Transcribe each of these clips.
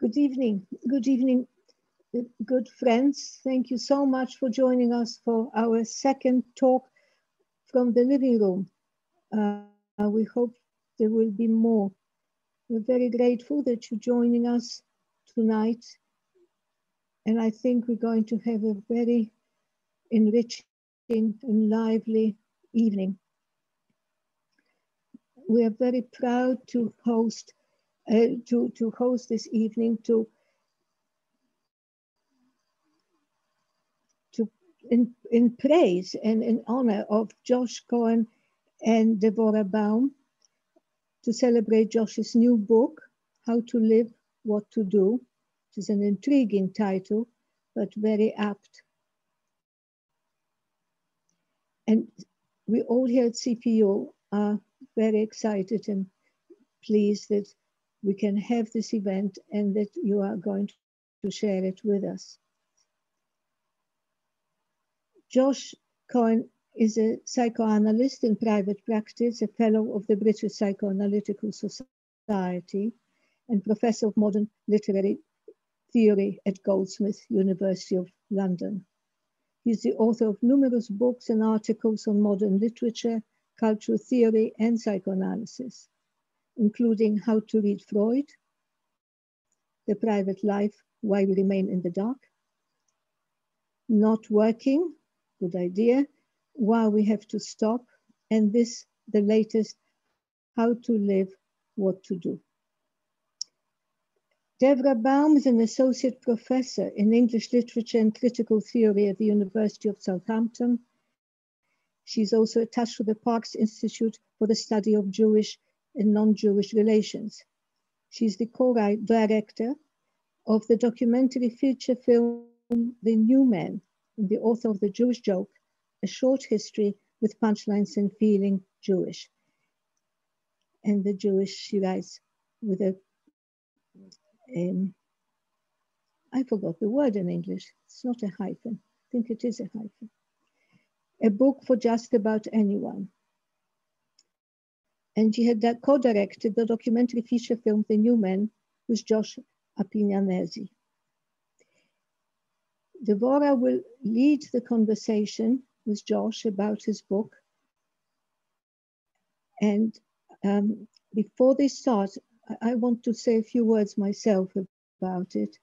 Good evening, good friends. Thank you so much for joining us for our second talk from the living room. We hope there will be more. We're very grateful that you're joining us tonight. And I think we're going to have a very enriching and lively evening. We are very proud to host this evening in praise and in honor of Josh Cohen and Devorah Baum, to celebrate Josh's new book, How to Live, What to Do, which is an intriguing title, but very apt. And we all here at CPU are very excited and pleased that we can have this event and that you are going to share it with us. Josh Cohen is a psychoanalyst in private practice, a fellow of the British Psychoanalytical Society, and professor of modern literary theory at Goldsmiths, University of London. He's the author of numerous books and articles on modern literature, cultural theory, and psychoanalysis, including How to Read Freud, The Private Life, Why We Remain in the Dark, Not Working, Good Idea, Why We Have to Stop, and this, the latest, How to Live, What to Do. Devorah Baum is an associate professor in English literature and critical theory at the University of Southampton. She's also attached to the Parks Institute for the Study of Jewish and Non-Jewish Relations. She's the co-director of the documentary feature film, The New Man, and the author of The Jewish Joke, a short history with punchlines and feeling Jewish. And the Jewish, she writes with a, I forgot the word in English. It's not a hyphen. I think it is a hyphen. A book for just about anyone. And she had co-directed the documentary feature film, The New Man, with Josh Appignanesi. Devorah will lead the conversation with Josh about his book. And before they start, I want to say a few words myself about it.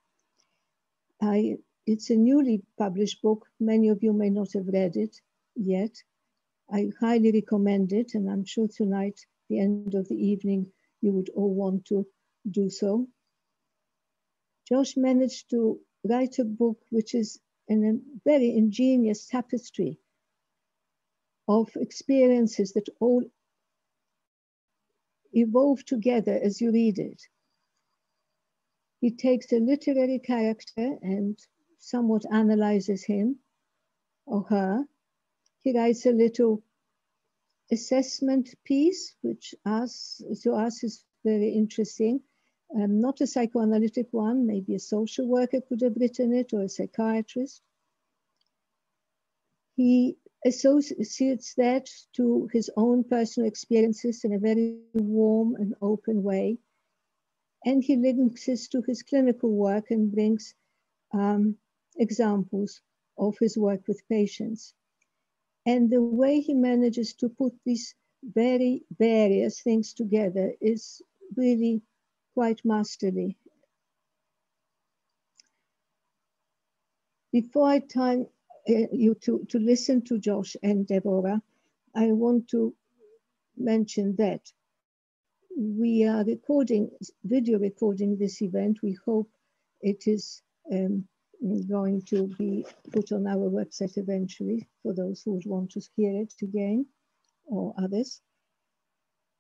It's a newly published book. Many of you may not have read it yet. I highly recommend it, and I'm sure tonight, the end of the evening, you would all want to do so. Josh managed to write a book which is a very ingenious tapestry of experiences that all evolve together as you read it. He takes a literary character and somewhat analyzes him or her. He writes a little assessment piece, which to us is very interesting. Not a psychoanalytic one, maybe a social worker could have written it, or a psychiatrist. He associates that to his own personal experiences in a very warm and open way. And he links this to his clinical work and brings examples of his work with patients. And the way he manages to put these very various things together is really quite masterly. Before I time you to listen to Josh and Devorah, I want to mention that we are video recording this event. We hope it is going to be put on our website eventually for those who would want to hear it again, or others.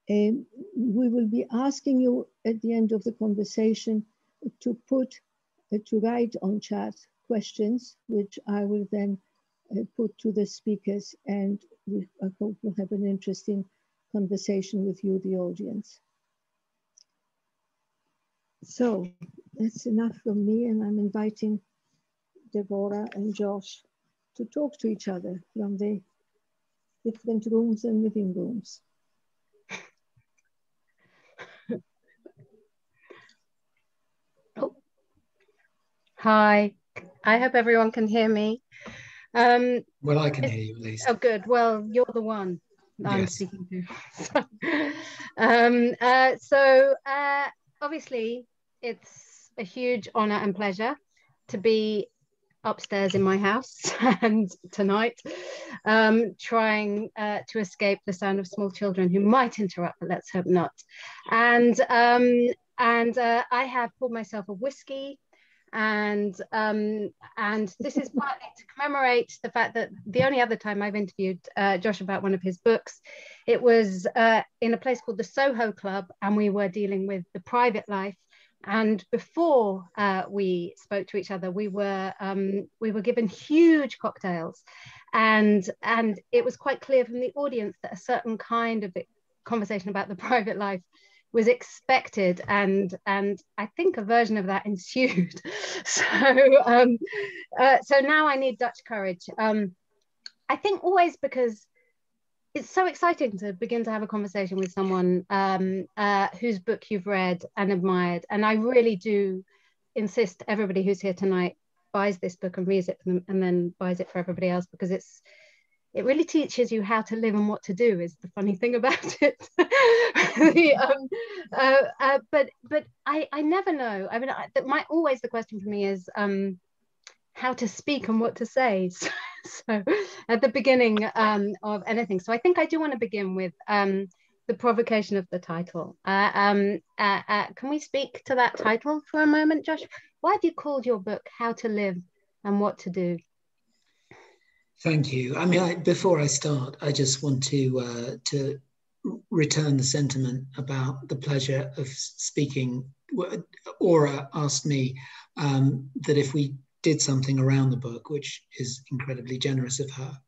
We will be asking you at the end of the conversation to write on chat questions, which I will then put to the speakers, and I hope we'll have an interesting conversation with you, the audience. So that's enough from me, and I'm inviting Devorah and Josh to talk to each other from the different rooms and living rooms. Hi, I hope everyone can hear me. Um, Well, I can hear you at least. oh, good. Well, you're the one I'm Yes. speaking to. So, obviously, it's a huge honor and pleasure to be upstairs in my house and tonight, trying to escape the sound of small children who might interrupt, but let's hope not. And I have poured myself a whiskey, and this is partly to commemorate the fact that the only other time I've interviewed Josh about one of his books, it was in a place called the Soho Club, and we were dealing with the private life. And before we spoke to each other, we were given huge cocktails, and it was quite clear from the audience that a certain kind of conversation about the private life was expected, and I think a version of that ensued. So now I need Dutch courage. I think always because it's so exciting to begin to have a conversation with someone whose book you've read and admired, and I really do insist everybody who's here tonight buys this book and reads it for them, and then buys it for everybody else, because it really teaches you how to live and what to do, is the funny thing about it. But I never know. I mean, always the question for me is how to speak and what to say. So at the beginning of anything. So I think I do want to begin with the provocation of the title. Can we speak to that title for a moment, Josh? Why have you called your book How to Live and What to Do? Thank you. I mean, before I start, I just want to return the sentiment about the pleasure of speaking. Aura asked me that if we did something around the book, which is incredibly generous of her,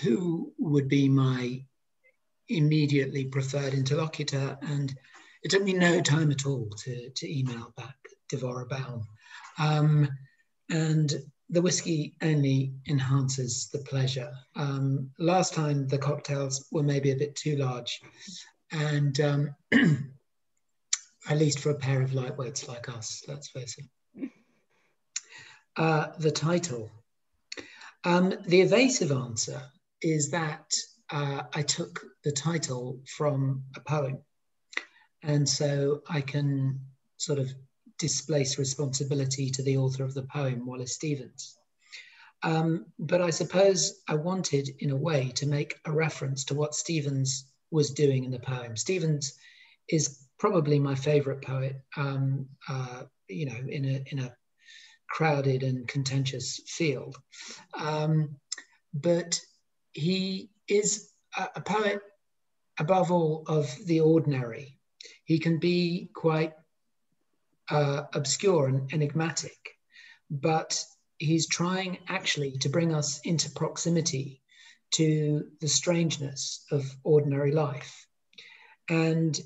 who would be my immediately preferred interlocutor? And it took me no time at all to email back Devorah Baum. And the whiskey only enhances the pleasure. Last time the cocktails were maybe a bit too large, and at least for a pair of lightweights like us, let's face it. The title. The evasive answer is that I took the title from a poem, and so I can sort of displace responsibility to the author of the poem, Wallace Stevens. But I suppose I wanted, in a way, to make a reference to what Stevens was doing in the poem. Stevens is probably my favorite poet, you know, in a crowded and contentious field. But he is a poet, above all, of the ordinary. He can be quite obscure and enigmatic, but he's trying actually to bring us into proximity to the strangeness of ordinary life. And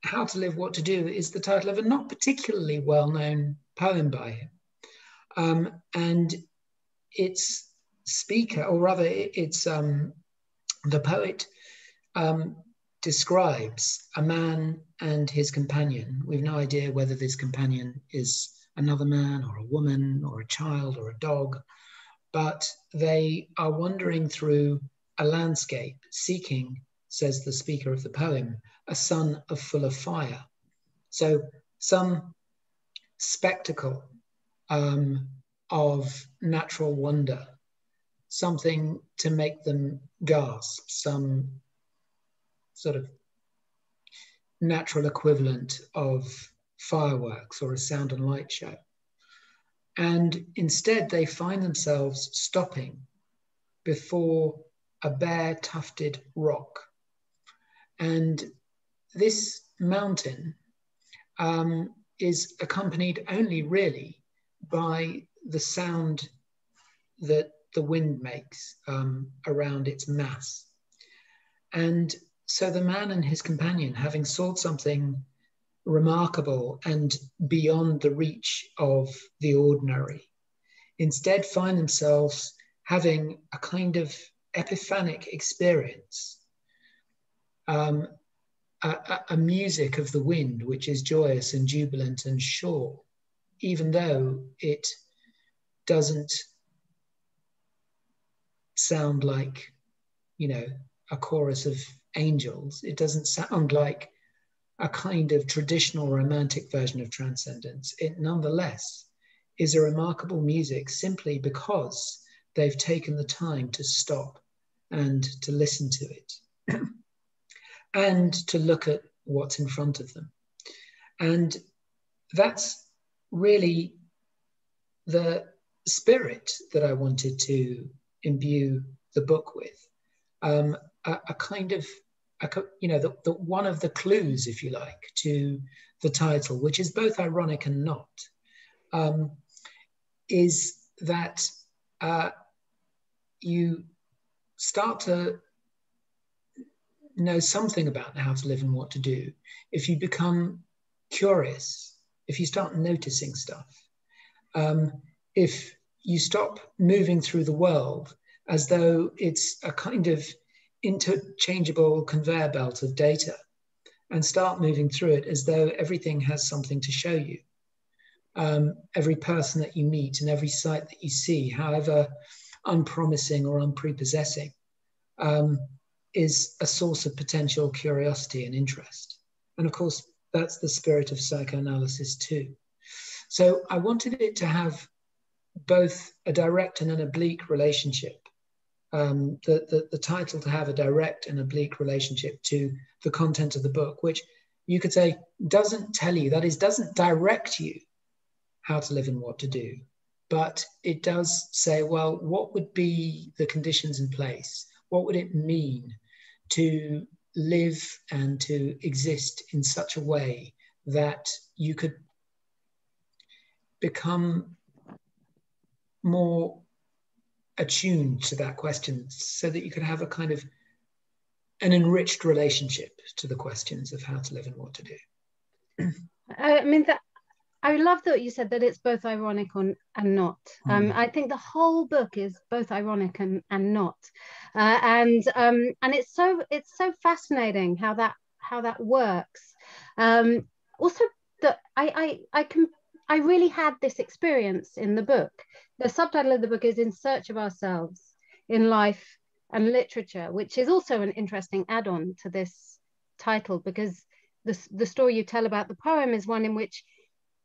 How to Live, What to Do is the title of a not particularly well-known poem by him. And its speaker, or rather it's the poet describes a man and his companion. We've no idea whether this companion is another man or a woman or a child or a dog, but they are wandering through a landscape seeking, says the speaker of the poem, a sun full of fire. So some spectacle of natural wonder, something to make them gasp, some sort of natural equivalent of fireworks or a sound and light show. And instead they find themselves stopping before a bare tufted rock. And this mountain is accompanied only really by the sound that the wind makes around its mass. And so the man and his companion, having sought something remarkable and beyond the reach of the ordinary, instead find themselves having a kind of epiphanic experience, a music of the wind, which is joyous and jubilant and sure. even though it doesn't sound like, a chorus of angels, it doesn't sound like a kind of traditional romantic version of transcendence, it nonetheless is a remarkable music simply because they've taken the time to stop and to listen to it and to look at what's in front of them. And that's really the spirit that I wanted to imbue the book with. A kind of, the one of the clues, if you like, to the title, which is both ironic and not, is that you start to know something about how to live and what to do if you become curious, if you start noticing stuff, if you stop moving through the world as though it's a kind of interchangeable conveyor belt of data, and start moving through it as though everything has something to show you. Every person that you meet and every sight that you see, however unpromising or unprepossessing, is a source of potential curiosity and interest. And of course, that's the spirit of psychoanalysis too. So I wanted it to have both a direct and an oblique relationship. The title to have a direct and oblique relationship to the content of the book, which you could say doesn't tell you, that is, doesn't direct you how to live and what to do, but it does say, well, what would be the conditions in place? What would it mean to live and to exist in such a way that you could become more attuned to that question, so that you could have a kind of an enriched relationship to the questions of how to live and what to do. I mean, I love that you said that it's both ironic and not. I think the whole book is both ironic and not, and it's so fascinating how that works. Also, that I really had this experience in the book. The subtitle of the book is "In Search of Ourselves in Life and Literature," which is also an interesting add-on to this title, because the story you tell about the poem is one in which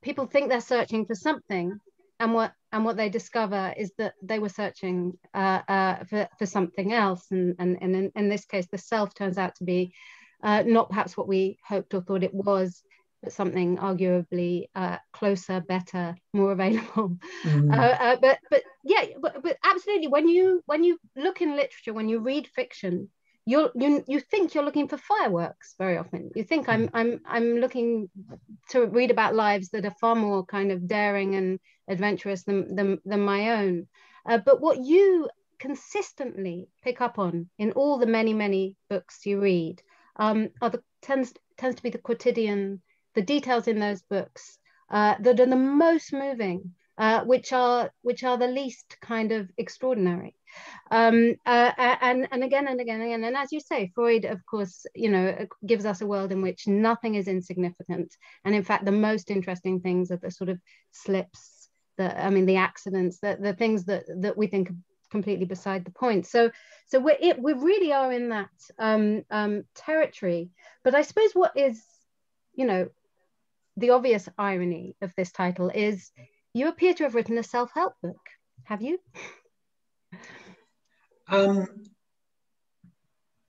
people think they're searching for something, and what they discover is that they were searching for something else, and in this case, the self turns out to be not perhaps what we hoped or thought it was, but something arguably closer, better, more available. But absolutely, when you look in literature, when you read fiction, you think you're looking for fireworks very often. You think I'm looking to read about lives that are far more kind of daring and adventurous than my own. But what you consistently pick up on in all the many books you read tends to be the quotidian, the details in those books that are the most moving, which are the least kind of extraordinary. And again and again, and as you say, Freud, of course, gives us a world in which nothing is insignificant, and in fact the most interesting things are the sort of slips, the accidents, the things that we think are completely beside the point. So we really are in that territory. But I suppose what is the obvious irony of this title is you appear to have written a self-help book. Have you?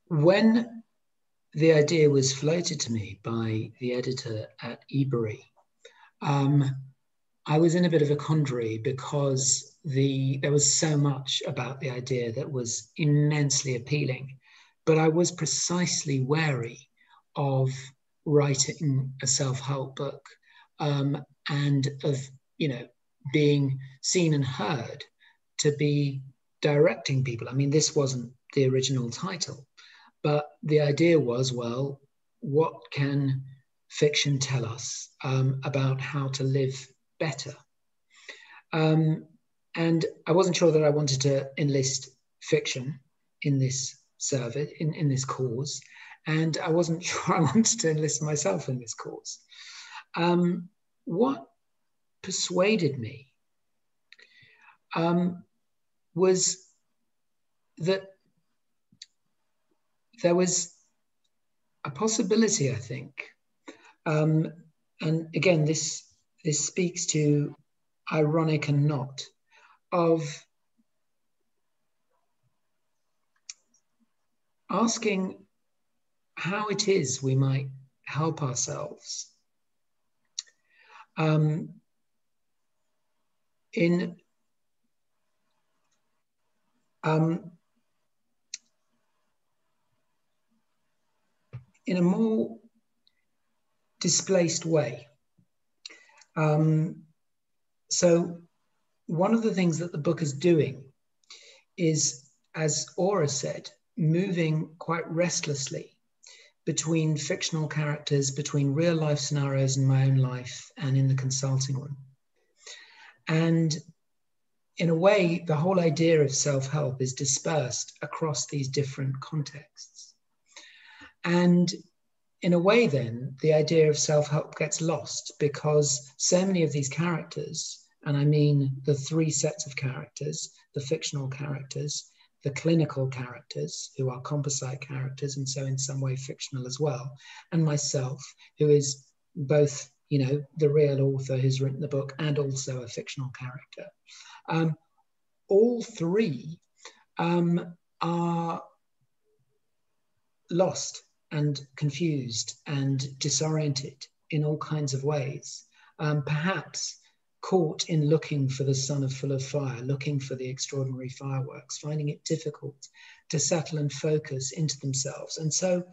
When the idea was floated to me by the editor at Ebury, I was in a bit of a quandary, because there was so much about the idea that was immensely appealing, but I was precisely wary of writing a self-help book, and of being seen and heard to be directing people. I mean, this wasn't the original title, but the idea was, well, what can fiction tell us about how to live better? And I wasn't sure that I wanted to enlist fiction in this service, in this cause, and I wasn't sure I wanted to enlist myself in this cause. What persuaded me was that there was a possibility, I think, and again, this speaks to ironic and not, of asking how it is we might help ourselves in a more displaced way. So one of the things that the book is doing is, as Aura said, moving quite restlessly between fictional characters, between real life scenarios in my own life and in the consulting room. And in a way, the whole idea of self-help is dispersed across these different contexts. And in a way, then, the idea of self-help gets lost because so many of these characters, and I mean the three sets of characters, the fictional characters, the clinical characters, who are composite characters, and so in some way fictional as well, and myself, who is both, you know, the real author who's written the book and also a fictional character. All three are lost and confused and disoriented in all kinds of ways, perhaps caught in looking for the sun full of fire, looking for the extraordinary fireworks, finding it difficult to settle and focus into themselves. And so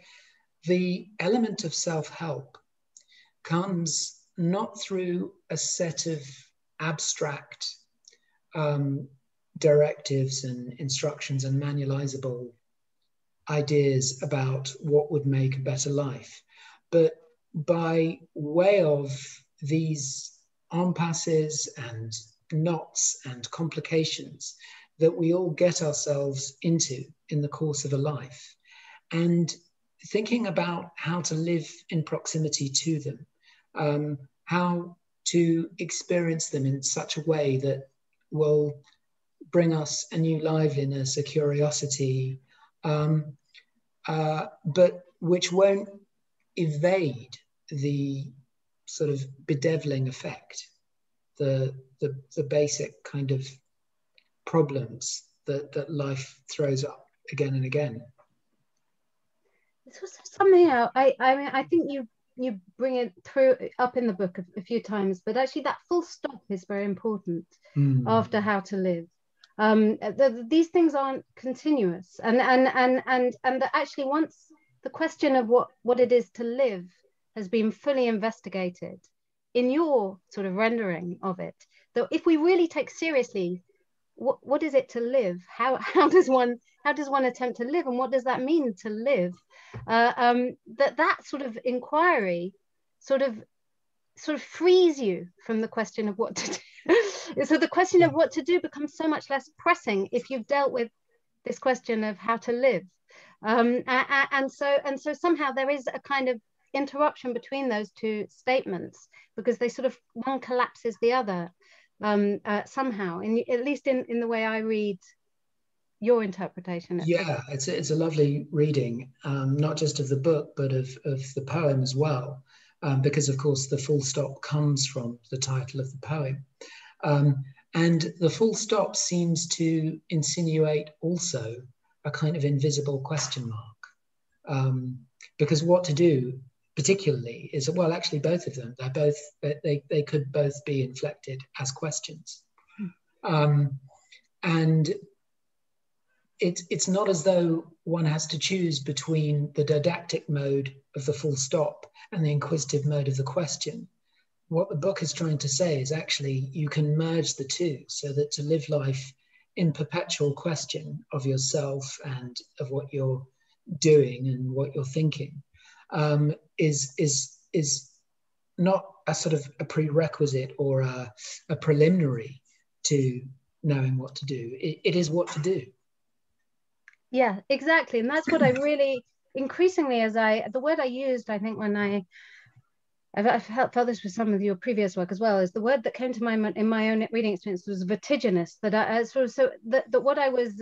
the element of self-help comes not through a set of abstract directives and instructions and manualizable ideas about what would make a better life, but by way of these impasses and knots and complications that we all get ourselves into in the course of a life, and thinking about how to live in proximity to them, how to experience them in such a way that will bring us a new liveliness, a curiosity, but which won't evade the sort of bedeviling effect, the basic kind of problems that life throws up again and again. This was something else. I mean, I think you bring it up in the book a few times, but actually that full stop is very important after how to live. These things aren't continuous, and actually once the question of what it is to live has been fully investigated in your sort of rendering of it, though if we really take seriously what is it to live, how does one attempt to live, and what does that mean to live, that sort of inquiry sort of frees you from the question of what to do. So the question of what to do becomes so much less pressing if you've dealt with this question of how to live, and so somehow there is a kind of interruption between those two statements, because they sort of, one collapses the other somehow, at least in the way I read your interpretation. Yeah, it's a lovely reading, not just of the book, but of the poem as well, because of course the full stop comes from the title of the poem. And the full stop seems to insinuate also a kind of invisible question mark, because what to do particularly is, well, actually both of them, they could both be inflected as questions. And it's not as though one has to choose between the didactic mode of the full stop and the inquisitive mode of the question. What the book is trying to say is actually you can merge the two, so that to live life in perpetual question of yourself and of what you're doing and what you're thinking is not a sort of a prerequisite or a preliminary to knowing what to do. It is what to do. Yeah, exactly. And that's what I really increasingly, the word I used, I think, when I I've felt this with some of your previous work as well, is the word that came to my mind in my own reading experience was vertiginous. That what I was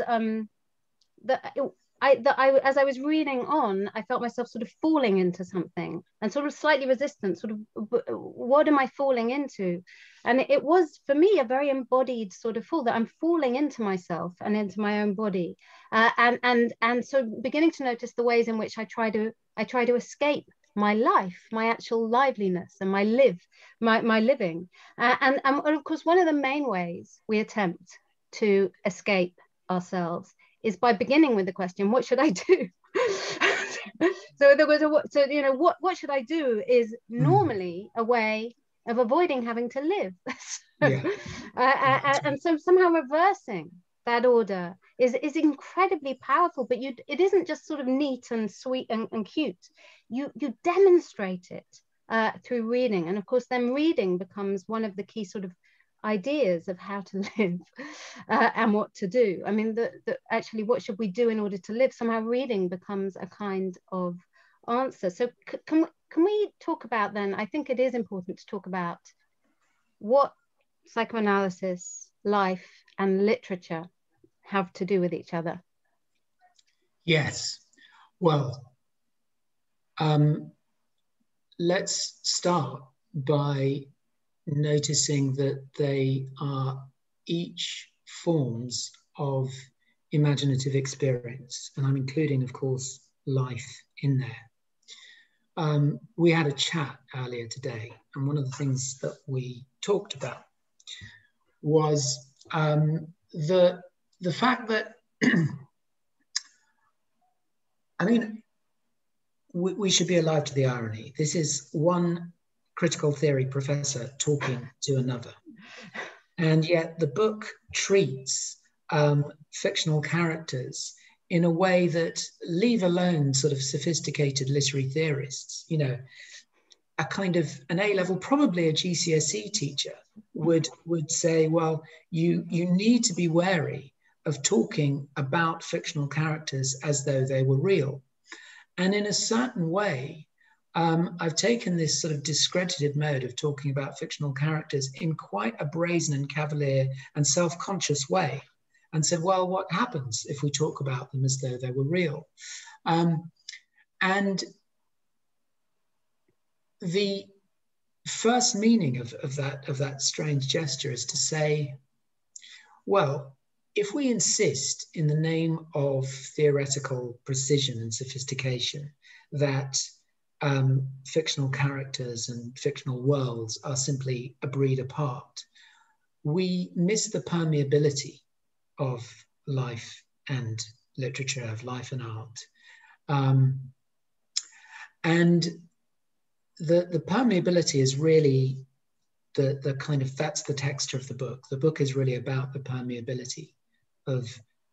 as I was reading on, I felt myself sort of falling into something and sort of slightly resistant, sort of, what am I falling into? And it was, for me, a very embodied sort of fall, that I'm falling into myself and into my own body. And so beginning to notice the ways in which I try to escape my life, my actual liveliness, and my living. And of course, one of the main ways we attempt to escape ourselves is by beginning with the question, what should I do? What should I do is normally a way of avoiding having to live. And so somehow reversing that order is incredibly powerful, but it isn't just sort of neat and sweet and cute. You demonstrate it through reading. And of course, then reading becomes one of the key sort of ideas of how to live and what to do. I mean, actually, what should we do in order to live? Somehow reading becomes a kind of answer. So can we talk about then, I think it is important to talk about what psychoanalysis, life, and literature have to do with each other. Yes. Well, let's start by noticing that they are each forms of imaginative experience, and I'm including, of course, life in there. We had a chat earlier today, and one of the things that we talked about was the fact that I mean, we should be alive to the irony. This is one critical theory professor talking to another. And yet the book treats fictional characters in a way that, leave alone sort of sophisticated literary theorists, you know, a kind of an A-level, probably a GCSE teacher would say, well, you need to be wary of talking about fictional characters as though they were real. And in a certain way, I've taken this sort of discredited mode of talking about fictional characters in quite a brazen and cavalier and self-conscious way, and said, well, what happens if we talk about them as though they were real? And the first meaning of that strange gesture is to say, well, if we insist in the name of theoretical precision and sophistication that fictional characters and fictional worlds are simply a breed apart, we miss the permeability of life and literature, of life and art. And the permeability is really the kind of, that's the texture of the book. The book is really about the permeability of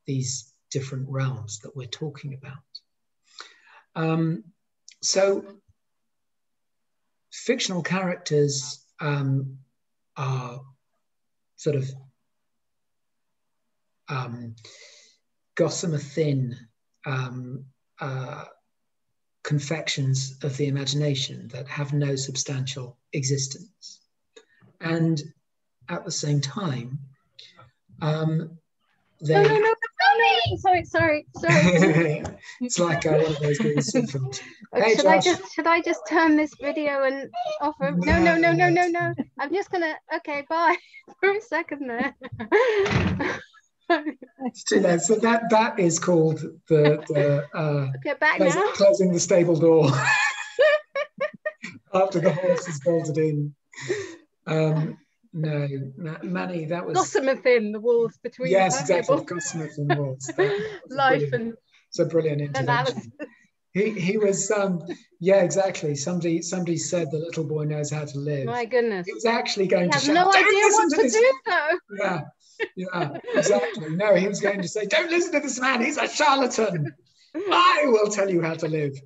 these different realms that we're talking about. So fictional characters are sort of gossamer thin confections of the imagination that have no substantial existence. And at the same time, No, sorry. It's like one of those little films. Hey, should I just turn this video and offer? No. I'm just gonna. Okay, bye. For a second there. It's too late. So that is called the okay, back now. Closing the stable door after the horse is bolted in. No, Manny, that was gossamer thin, the walls between. Yes, exactly. Gossamer thin walls. Life and it's a brilliant intervention. He was yeah, exactly. Somebody said the little boy knows how to live. My goodness. He was actually going to shout, no idea what to do though. Yeah, exactly. No, he was going to say, don't listen to this man, he's a charlatan. I will tell you how to live.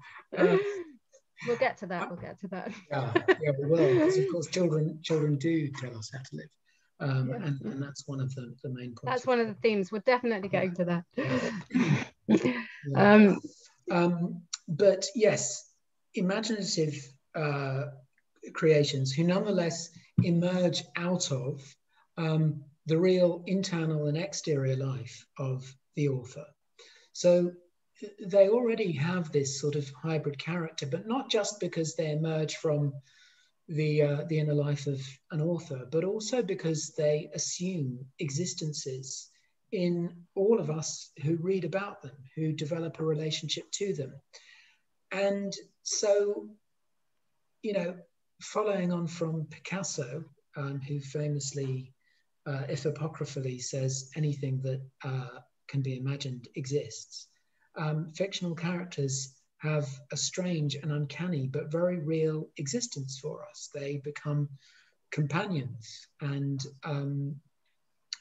We'll get to that. Yeah, we will. Because of course, children do tell us how to live, and that's one of the main points. That's one of the themes. We're definitely getting to that. But yes, imaginative creations who nonetheless emerge out of the real internal and exterior life of the author. So they already have this sort of hybrid character, but not just because they emerge from the inner life of an author, but also because they assume existences in all of us who read about them, who develop a relationship to them. And so, you know, following on from Picasso, who famously, if apocryphally, says anything that can be imagined exists, fictional characters have a strange and uncanny but very real existence for us. They become companions and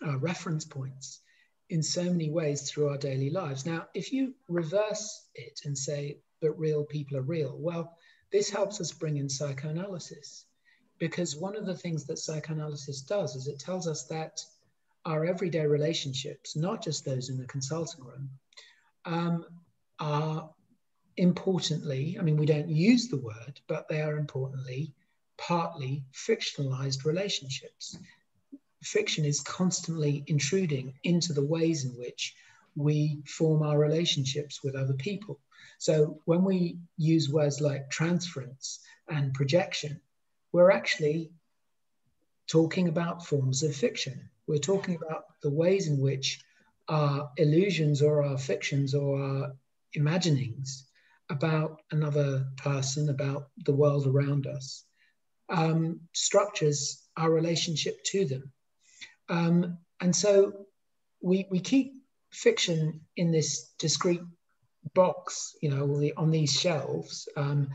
reference points in so many ways through our daily lives. Now, if you reverse it and say that real people are real, well, this helps us bring in psychoanalysis, because one of the things that psychoanalysis does is it tells us that our everyday relationships, not just those in the consulting room, are importantly, I mean, we don't use the word, but they are importantly, partly fictionalized relationships. Fiction is constantly intruding into the ways in which we form our relationships with other people. So when we use words like transference and projection, we're actually talking about forms of fiction. We're talking about the ways in which our illusions or our fictions or our imaginings about another person, about the world around us, structures our relationship to them. And so we keep fiction in this discrete box, you know, on these shelves, and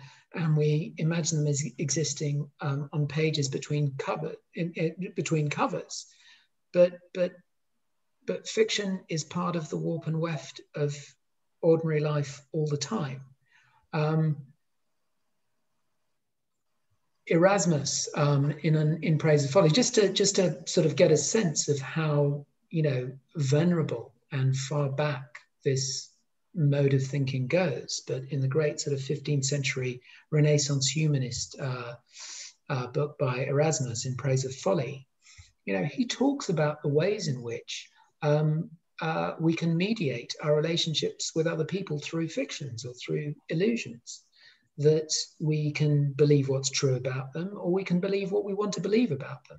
we imagine them as existing on pages between covers. But fiction is part of the warp and weft of ordinary life all the time. Erasmus, in Praise of Folly, just to sort of get a sense of how, you know, venerable and far back this mode of thinking goes. But in the great sort of 15th century Renaissance humanist book by Erasmus, In Praise of Folly, you know, he talks about the ways in which we can mediate our relationships with other people through fictions or through illusions, that we can believe what's true about them, or we can believe what we want to believe about them.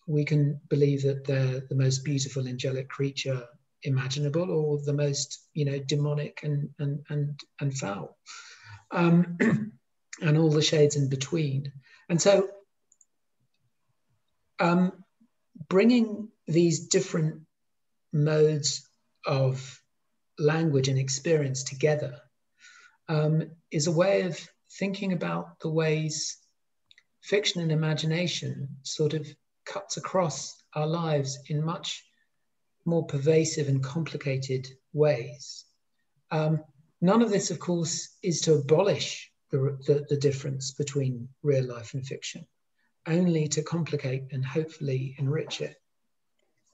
We can believe that they're the most beautiful angelic creature imaginable, or the most, you know, demonic and foul, and all the shades in between. And so bringing these different modes of language and experience together is a way of thinking about the ways fiction and imagination sort of cuts across our lives in much more pervasive and complicated ways. None of this, of course, is to abolish the difference between real life and fiction, only to complicate and hopefully enrich it.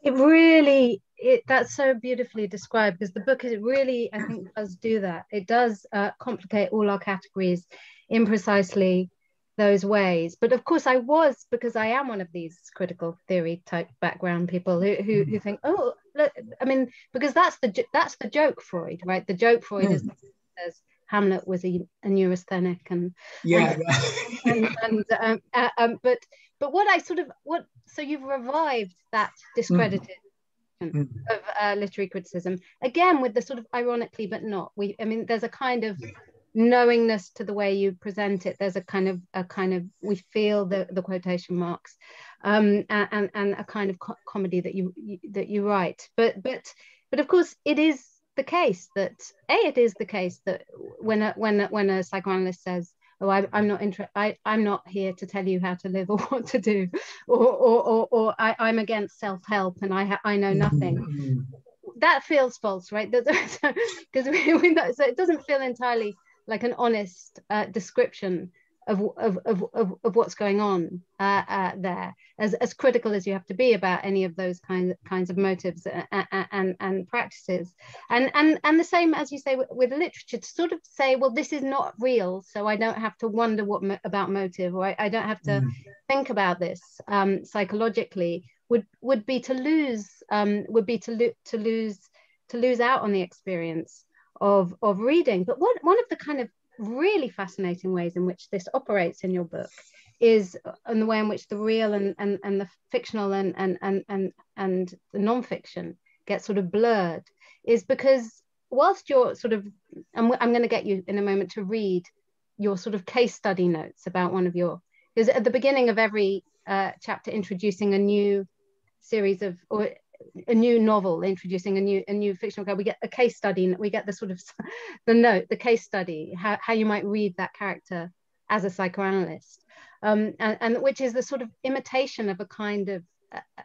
It really, that's so beautifully described, because the book, it really, I think, does do that. It does complicate all our categories in precisely those ways. But of course, because I am one of these critical theory type background people who think, oh, look, I mean, because that's the joke Freud, right? The joke Freud is as Hamlet was a neurasthenic, and yeah. But so you've revived that discredited of literary criticism again, with the sort of ironically but not, I mean, there's a kind of knowingness to the way you present it. There's a kind of we feel the quotation marks, and a kind of comedy that you write. But of course, it is the case that when a psychoanalyst says, oh, I'm not here to tell you how to live or what to do, or I'm against self-help and I know nothing. That feels false, right? Because so it doesn't feel entirely like an honest description of what's going on there, as critical as you have to be about any of those kinds of motives and practices, and the same, as you say, with literature, to sort of say, well, this is not real, so I don't have to wonder about motive, or I don't have to think about this psychologically, would be to lose out on the experience of reading. But one of the kind of really fascinating ways in which this operates in your book is in the way in which the real and the fictional and the non-fiction get sort of blurred, is because whilst you're sort of, and I'm going to get you in a moment to read your sort of case study notes about one of your, because at the beginning of every chapter introducing a new series of, or a new novel introducing a new fictional character, we get a case study, and we get the sort of the case study, how you might read that character as a psychoanalyst, and which is the sort of imitation of a kind of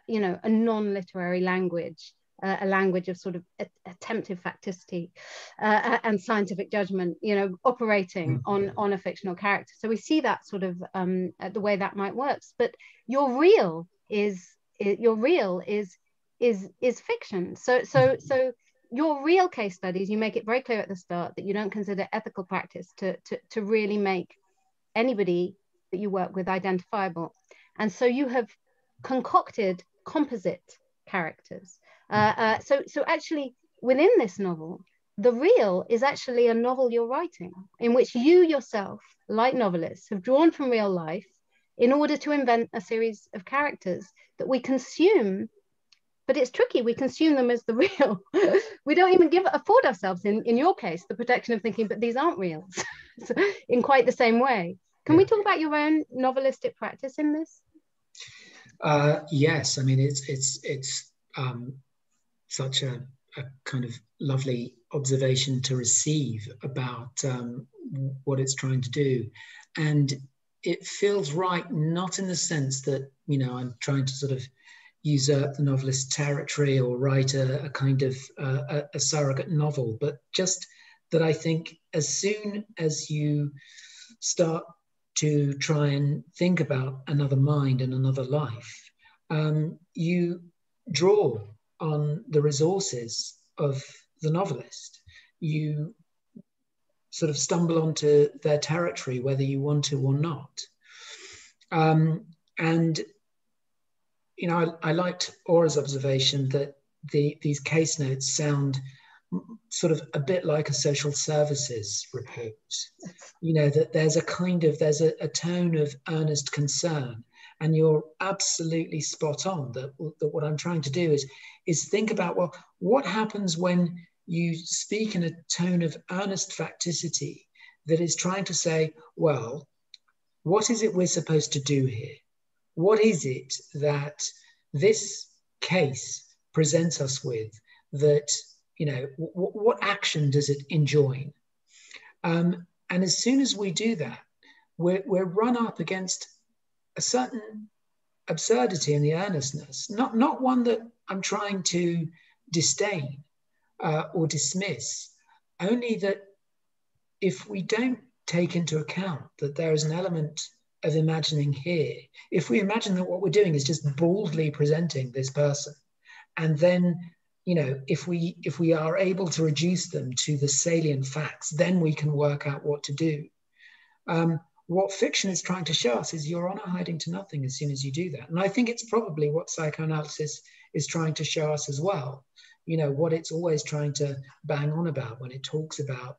a non-literary language, a language of sort of attempted facticity and scientific judgment, operating on a fictional character. So we see that sort of the way that might work. But your real is fiction. So your real case studies, you make it very clear at the start that you don't consider ethical practice to really make anybody that you work with identifiable, and so you have concocted composite characters. So actually within this novel, the real is actually a novel you're writing, in which you yourself, like novelists, have drawn from real life in order to invent a series of characters that we consume. But it's tricky, we consume them as the real. We don't even afford ourselves, in your case, the protection of thinking, but these aren't real, in quite the same way. Can we talk about your own novelistic practice in this? Yes, I mean, it's such a kind of lovely observation to receive about what it's trying to do. And it feels right, not in the sense that, I'm trying to sort of usurp the novelist's territory or write a kind of a surrogate novel, but just that I think as soon as you start to try and think about another mind and another life, you draw on the resources of the novelist. You sort of stumble onto their territory, whether you want to or not. And I liked Aura's observation that these case notes sound sort of a bit like a social services report. That there's a tone of earnest concern, and you're absolutely spot on that what I'm trying to do is think about, well, what happens when you speak in a tone of earnest facticity that is trying to say, well, what is it we're supposed to do here? What is it that this case presents us with that, what action does it enjoin? And as soon as we do that, we're run up against a certain absurdity in the earnestness, not one that I'm trying to disdain or dismiss, only that if we don't take into account that there is an element of imagining here, if we imagine that what we're doing is just baldly presenting this person, and then if we are able to reduce them to the salient facts, then we can work out what to do. What fiction is trying to show us is your honor hiding to nothing as soon as you do that. And I think it's probably what psychoanalysis is trying to show us as well. What it's always trying to bang on about when it talks about,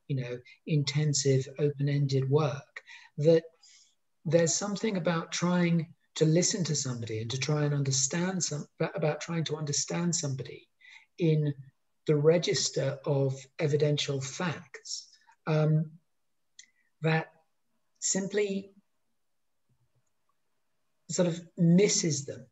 intensive, open-ended work, that there's something about trying to listen to somebody and to try and understand about trying to understand somebody in the register of evidential facts that simply sort of misses them,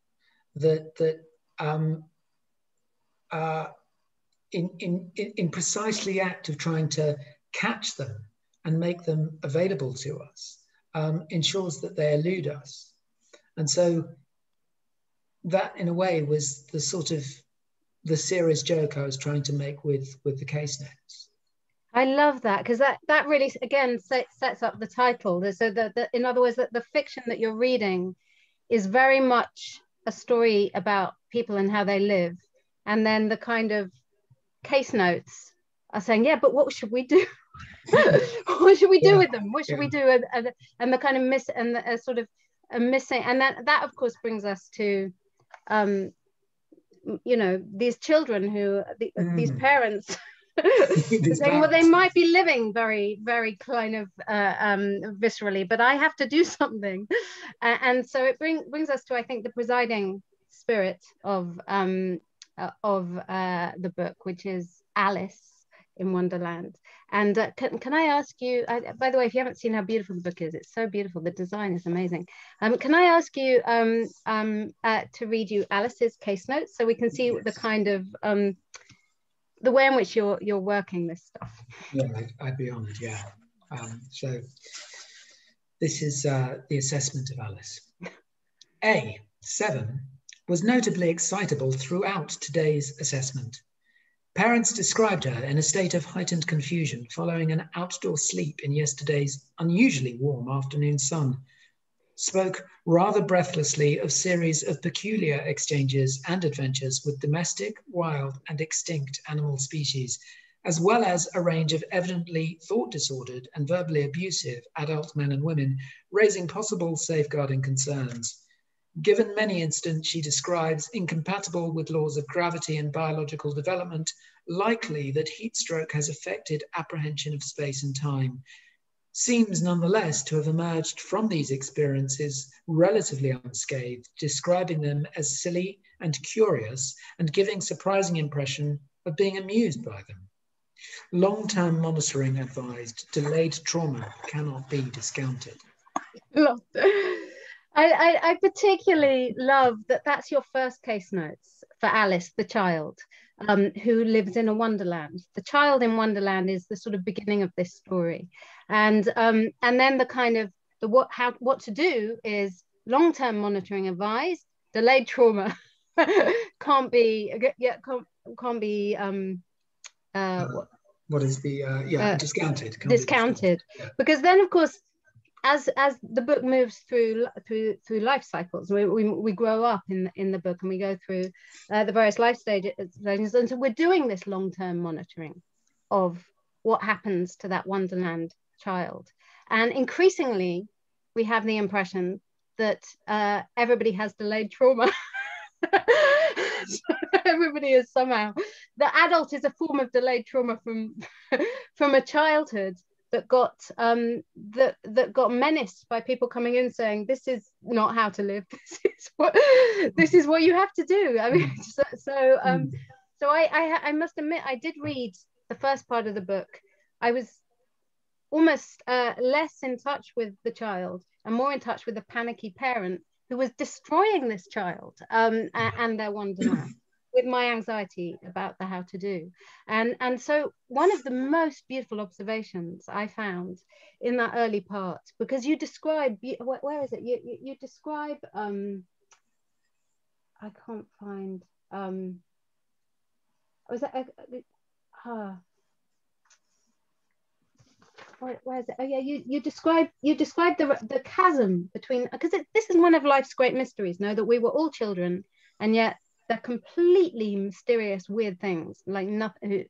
in precisely the act of trying to catch them and make them available to us, ensures that they elude us. And so that, in a way, was the sort of the serious joke I was trying to make with the case notes. I love that, because that really again sets up the title. So in other words, that the fiction that you're reading is very much a story about people and how they live, and then the kind of case notes are saying, yeah, but what should we do? What should we do with them? What should we do? And the kind of miss and the sort of a missing, and that of course brings us to you know, these children who these parents saying, well, they might be living very, very kind of viscerally, but I have to do something. And so it brings us to, I think, the presiding spirit of the book, which is Alice in Wonderland. And can I ask you, by the way, if you haven't seen how beautiful the book is, it's so beautiful. The design is amazing. Can I ask you to read you Alice's case notes so we can see the kind of the way in which you're working this stuff? Yeah, I'd be honoured. Yeah. So this is the assessment of Alice. A, 7, was notably excitable throughout today's assessment. Parents described her in a state of heightened confusion following an outdoor sleep in yesterday's unusually warm afternoon sun, spoke rather breathlessly of series of peculiar exchanges and adventures with domestic, wild, and extinct animal species, as well as a range of evidently thought-disordered and verbally abusive adult men and women, raising possible safeguarding concerns. Given many incidents she describes incompatible with laws of gravity and biological development, likely that heat stroke has affected apprehension of space and time, seems nonetheless to have emerged from these experiences relatively unscathed, describing them as silly and curious and giving surprising impression of being amused by them. Long-term monitoring advised, delayed trauma cannot be discounted. I particularly love that that's your first case notes for Alice, the child, who lives in a wonderland. The child in Wonderland is the sort of beginning of this story, and then the kind of the what to do is long-term monitoring advised, delayed trauma can't be what is the discounted? Discounted, yeah. Because then of course, as the book moves through life cycles, we grow up in the book and we go through the various life stages, and so we're doing this long-term monitoring of what happens to that Wonderland child, and increasingly we have the impression that everybody has delayed trauma. Everybody is somehow, the adult is a form of delayed trauma from a childhood that got menaced by people coming in saying, this is not how to live, this is what you have to do. I mean, so I must admit, I did read the first part of the book. I was almost less in touch with the child and more in touch with the panicky parent who was destroying this child and their wonderland with my anxiety about the how to do. And so one of the most beautiful observations I found in that early part, because you describe, where is it? You describe, I can't find, was that, where is it? Oh yeah, you describe the chasm between, because this is one of life's great mysteries, no, that we were all children and yet they're completely mysterious, weird things, like nothing.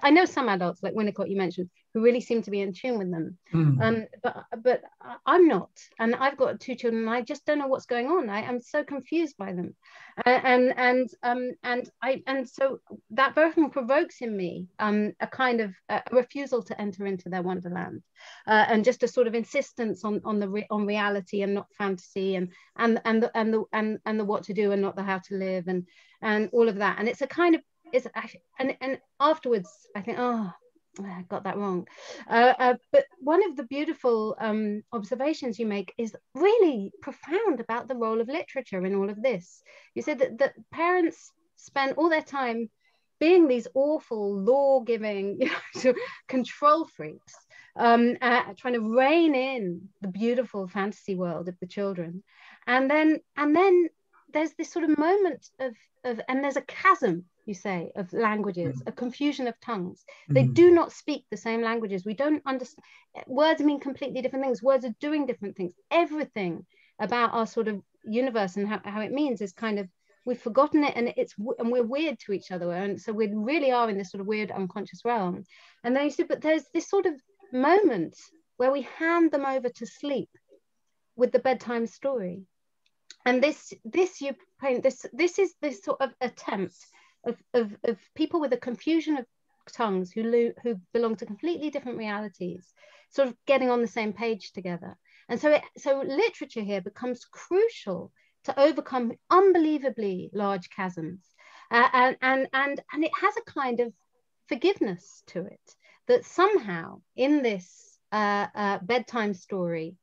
I know some adults, like Winnicott you mentioned, who really seem to be in tune with them, but I'm not, and I've got 2 children and I just don't know what's going on. I'm so confused by them, and so that very often provokes in me a kind of a refusal to enter into their wonderland, and just a sort of insistence on reality and not fantasy, and the what to do and not the how to live, and all of that. And it's a kind of, it's actually, and afterwards I think, oh, I got that wrong. But one of the beautiful observations you make is really profound about the role of literature in all of this. You said that parents spend all their time being these awful law-giving, control freaks, trying to rein in the beautiful fantasy world of the children, and then there's this sort of moment of and there's a chasm, you say, of languages, a confusion of tongues. They do not speak the same languages. We don't understand. Words mean completely different things. Words are doing different things. Everything about our sort of universe and how it means is kind of, we've forgotten it, and we're weird to each other, and so we really are in this sort of weird unconscious realm. And then you see, but there's this sort of moment where we hand them over to sleep with the bedtime story. And this you paint, this is this sort of attempt of people with a confusion of tongues who belong to completely different realities, sort of getting on the same page together. And so literature here becomes crucial to overcome unbelievably large chasms, and it has a kind of forgiveness to it, that somehow in this bedtime story,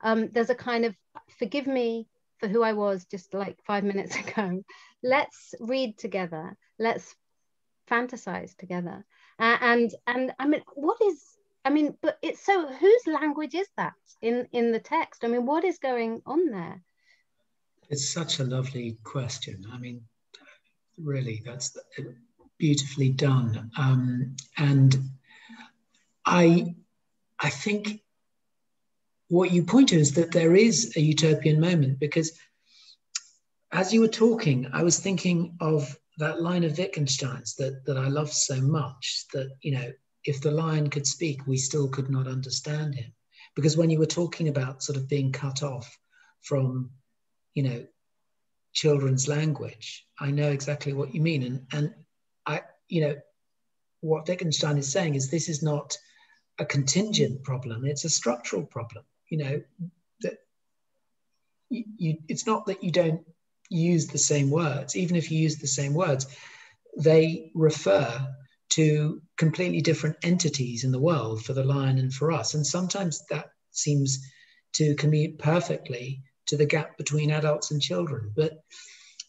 there's a kind of forgive me for who I was just like 5 minutes ago. Let's read together. Let's fantasize together. And I mean, but it's so, whose language is that in the text? I mean, what is going on there? It's such a lovely question. I mean, really, that's beautifully done. And I think what you point to is that there is a utopian moment, because as you were talking, I was thinking of that line of Wittgenstein's that I love so much, that, you know, if the lion could speak, we still could not understand him. Because when you were talking about sort of being cut off from, you know, children's language, I know exactly what you mean. And I, you know, what Wittgenstein is saying is this is not a contingent problem, it's a structural problem. You know, that it's not that you don't use the same words. Even if you use the same words, they refer to completely different entities in the world for the lion and for us. And sometimes that seems to commute perfectly to the gap between adults and children. But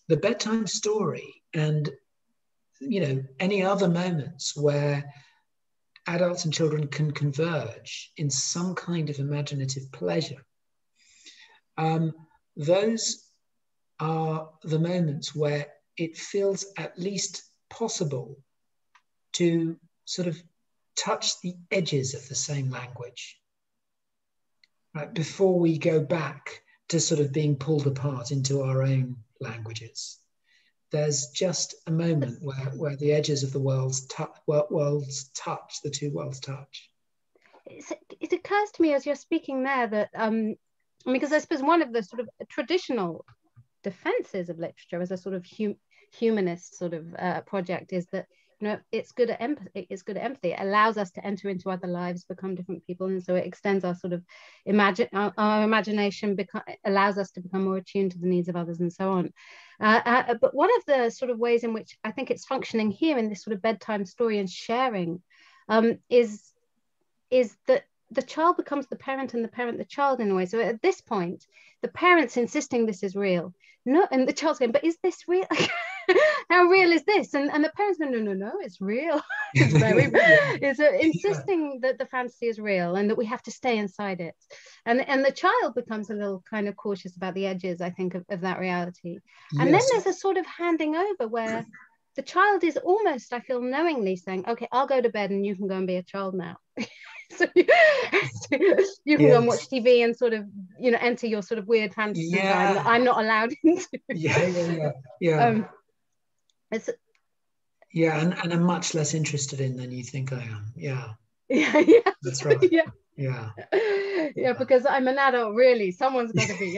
the bedtime story and, you know, any other moments where adults and children can converge in some kind of imaginative pleasure, those are the moments where it feels at least possible to sort of touch the edges of the same language, right, before we go back to sort of being pulled apart into our own languages. There's just a moment where the edges of the worlds touch, the two worlds touch. It occurs to me as you're speaking there that, because I suppose one of the sort of traditional defenses of literature as a sort of humanist sort of project is that, you know, it's good at empathy. It allows us to enter into other lives, become different people, and so it extends our sort of our imagination, allows us to become more attuned to the needs of others, and so on. But one of the sort of ways in which I think it's functioning here in this sort of bedtime story and sharing, is that the child becomes the parent and the parent the child in a way. So at this point, the parent's insisting this is real. No, and the child's going, but is this real? How real is this? And the parents go, no, it's real. It's very, it's insisting that the fantasy is real and that we have to stay inside it. And the child becomes a little kind of cautious about the edges, I think, of that reality. And then there's a sort of handing over where the child is almost, I feel, knowingly saying, okay, I'll go to bed and you can go and be a child now. So you can go and watch TV and sort of, you know, enter your sort of weird fantasy time that I'm not allowed into. And I'm much less interested in than you think I am. Yeah, that's right. Yeah, because I'm an adult, really. Someone's got to be.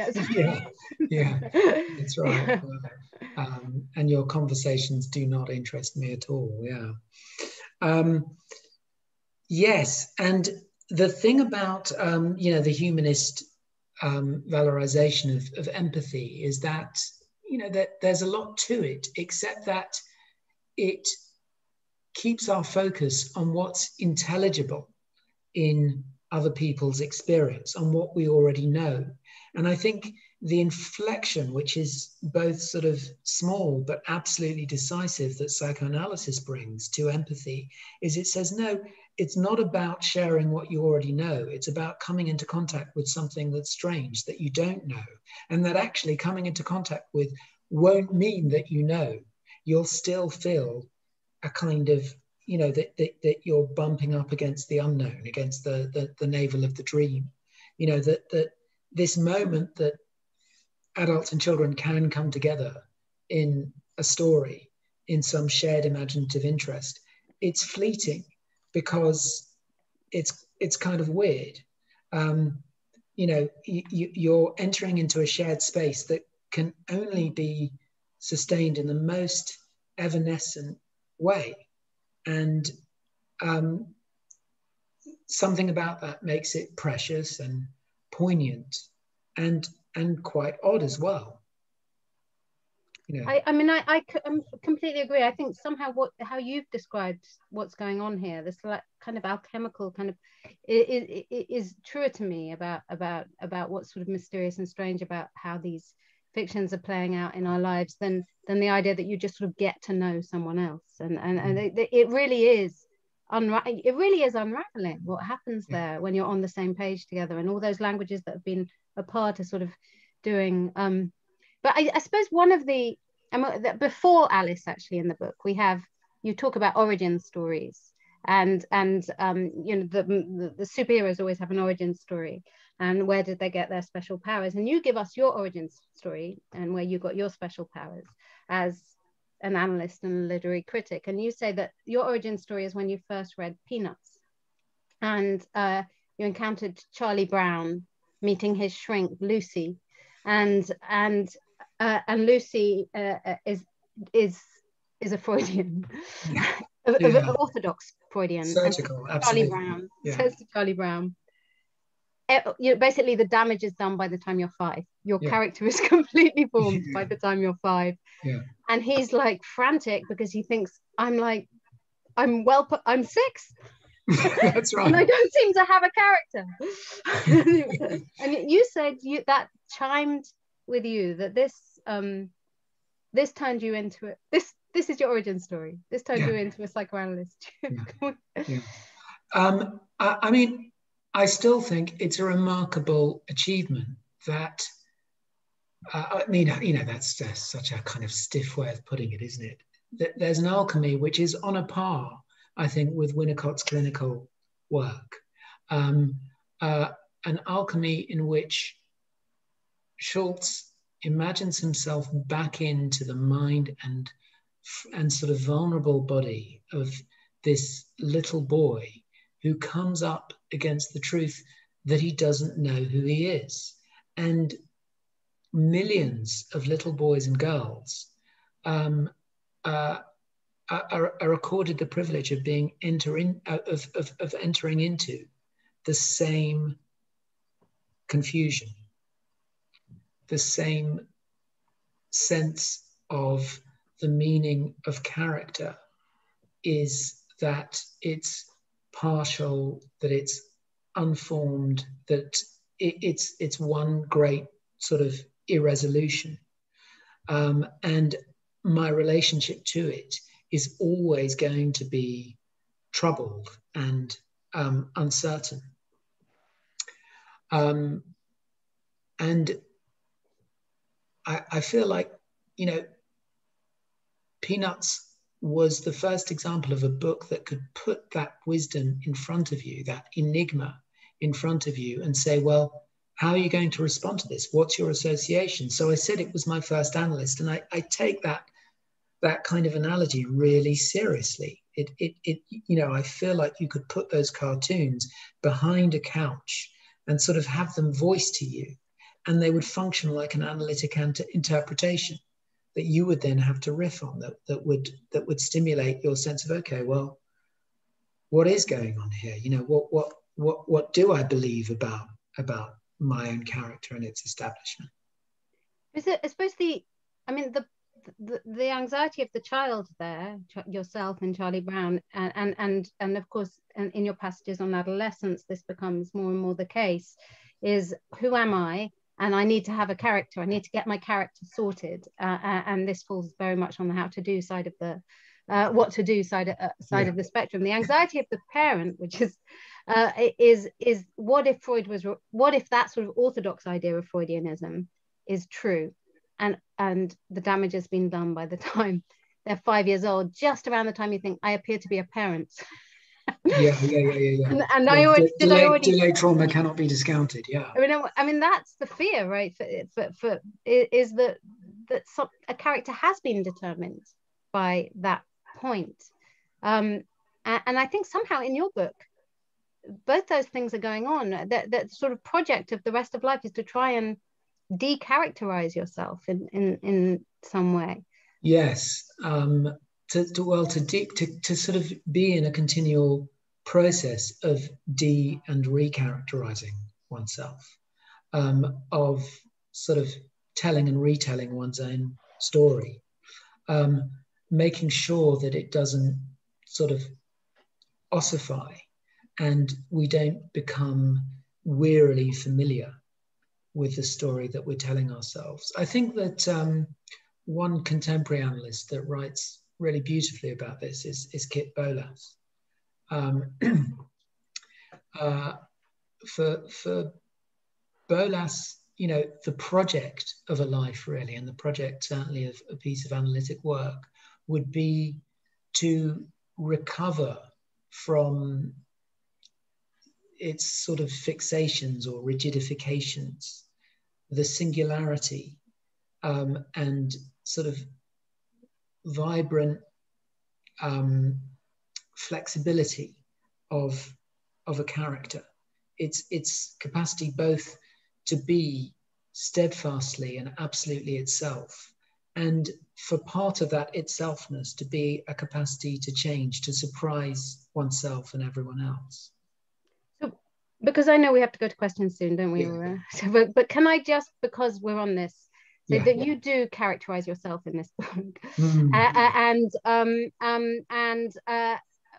That's right. And your conversations do not interest me at all. Yes, and the thing about you know, the humanist valorization of empathy is that, you know, that there's a lot to it, except that it keeps our focus on what's intelligible in other people's experience, on what we already know. And I think the inflection, which is both sort of small but absolutely decisive, that psychoanalysis brings to empathy, is it says, no, it's not about sharing what you already know. It's about coming into contact with something that's strange, that you don't know. And that actually coming into contact with won't mean that you know. You'll still feel a kind of, you know, that you're bumping up against the unknown, against the navel of the dream. You know, that this moment that adults and children can come together in a story, in some shared imaginative interest, it's fleeting because it's kind of weird. You know, you're entering into a shared space that can only be sustained in the most evanescent way. And something about that makes it precious and poignant and quite odd as well. You know. I mean, I completely agree. I think somehow how you've described what's going on here, this like kind of alchemical kind of, is truer to me about what's sort of mysterious and strange about how these fictions are playing out in our lives than the idea that you just sort of get to know someone else, and it really is unraveling what happens there when you're on the same page together, and all those languages that have been apart are sort of doing. But I suppose one of the before Alice, actually, in the book, you talk about origin stories, and you know, the superheroes always have an origin story, and where did they get their special powers? And you give us your origin story and where you got your special powers as an analyst and a literary critic. And you say that your origin story is when you first read Peanuts, and you encountered Charlie Brown meeting his shrink Lucy, and Lucy is a Freudian, orthodox Freudian. Surgical, and absolutely. Charlie Brown says to Charlie Brown, you know, basically the damage is done by the time you're 5. Your character is completely formed by the time you're 5. Yeah. And he's like frantic because he thinks I'm 6. That's right. And I don't seem to have a character. And you said that chimed with you, that this turned you into it. This is your origin story. This turned you into a psychoanalyst. I mean, I still think it's a remarkable achievement that, I mean, you know, that's such a kind of stiff way of putting it, isn't it? That there's an alchemy which is on a par, I think, with Winnicott's clinical work. An alchemy in which Schultz imagines himself back into the mind and sort of vulnerable body of this little boy who comes up against the truth that he doesn't know who he is. And millions of little boys and girls are accorded the privilege of entering into the same confusion, the same sense of the meaning of character is that it's partial, that it's unformed, that it's one great sort of irresolution. And my relationship to it is always going to be troubled and uncertain. And I feel like, you know, Peanuts was the first example of a book that could put that wisdom in front of you, that enigma in front of you, and say, well, how are you going to respond to this? What's your association? So I said it was my first analyst, and I take that kind of analogy really seriously. It you know, I feel like you could put those cartoons behind a couch and sort of have them voiced to you, and they would function like an analytic interpretation that you would then have to riff on, that would stimulate your sense of, okay, well, what is going on here? You know, what do I believe about my own character and its establishment? Is it, I suppose, the anxiety of the child there, yourself and Charlie Brown, and of course, in your passages on adolescence, this becomes more and more the case, is who am I? And I need to have a character. I need to get my character sorted. And this falls very much on the how to do side of the what to do side of the spectrum. The anxiety of the parent, which is what if that sort of orthodox idea of Freudianism is true, and the damage has been done by the time they're 5 years old, just around the time you think, I appear to be a parent. Yeah. And I already delayed trauma cannot be discounted. Yeah. I mean that's the fear, right? For is that a character has been determined by that point, and I think somehow in your book, both those things are going on. That sort of project of the rest of life is to try and decharacterize yourself in some way. Yes. To sort of be in a continual process of and recharacterizing oneself, of sort of telling and retelling one's own story, making sure that it doesn't sort of ossify and we don't become wearily familiar with the story that we're telling ourselves. I think that one contemporary analyst that writes really beautifully about this is Kit Bolas. For Bolas, you know, the project of a life really, and the project certainly of a piece of analytic work, would be to recover from its sort of fixations or rigidifications, the singularity and sort of vibrant flexibility of a character. Its capacity both to be steadfastly and absolutely itself, and for part of that itselfness to be a capacity to change, to surprise oneself and everyone else. So, because I know we have to go to questions soon, don't we? Yeah. But can I just, because we're on this, say that you do characterize yourself in this book, and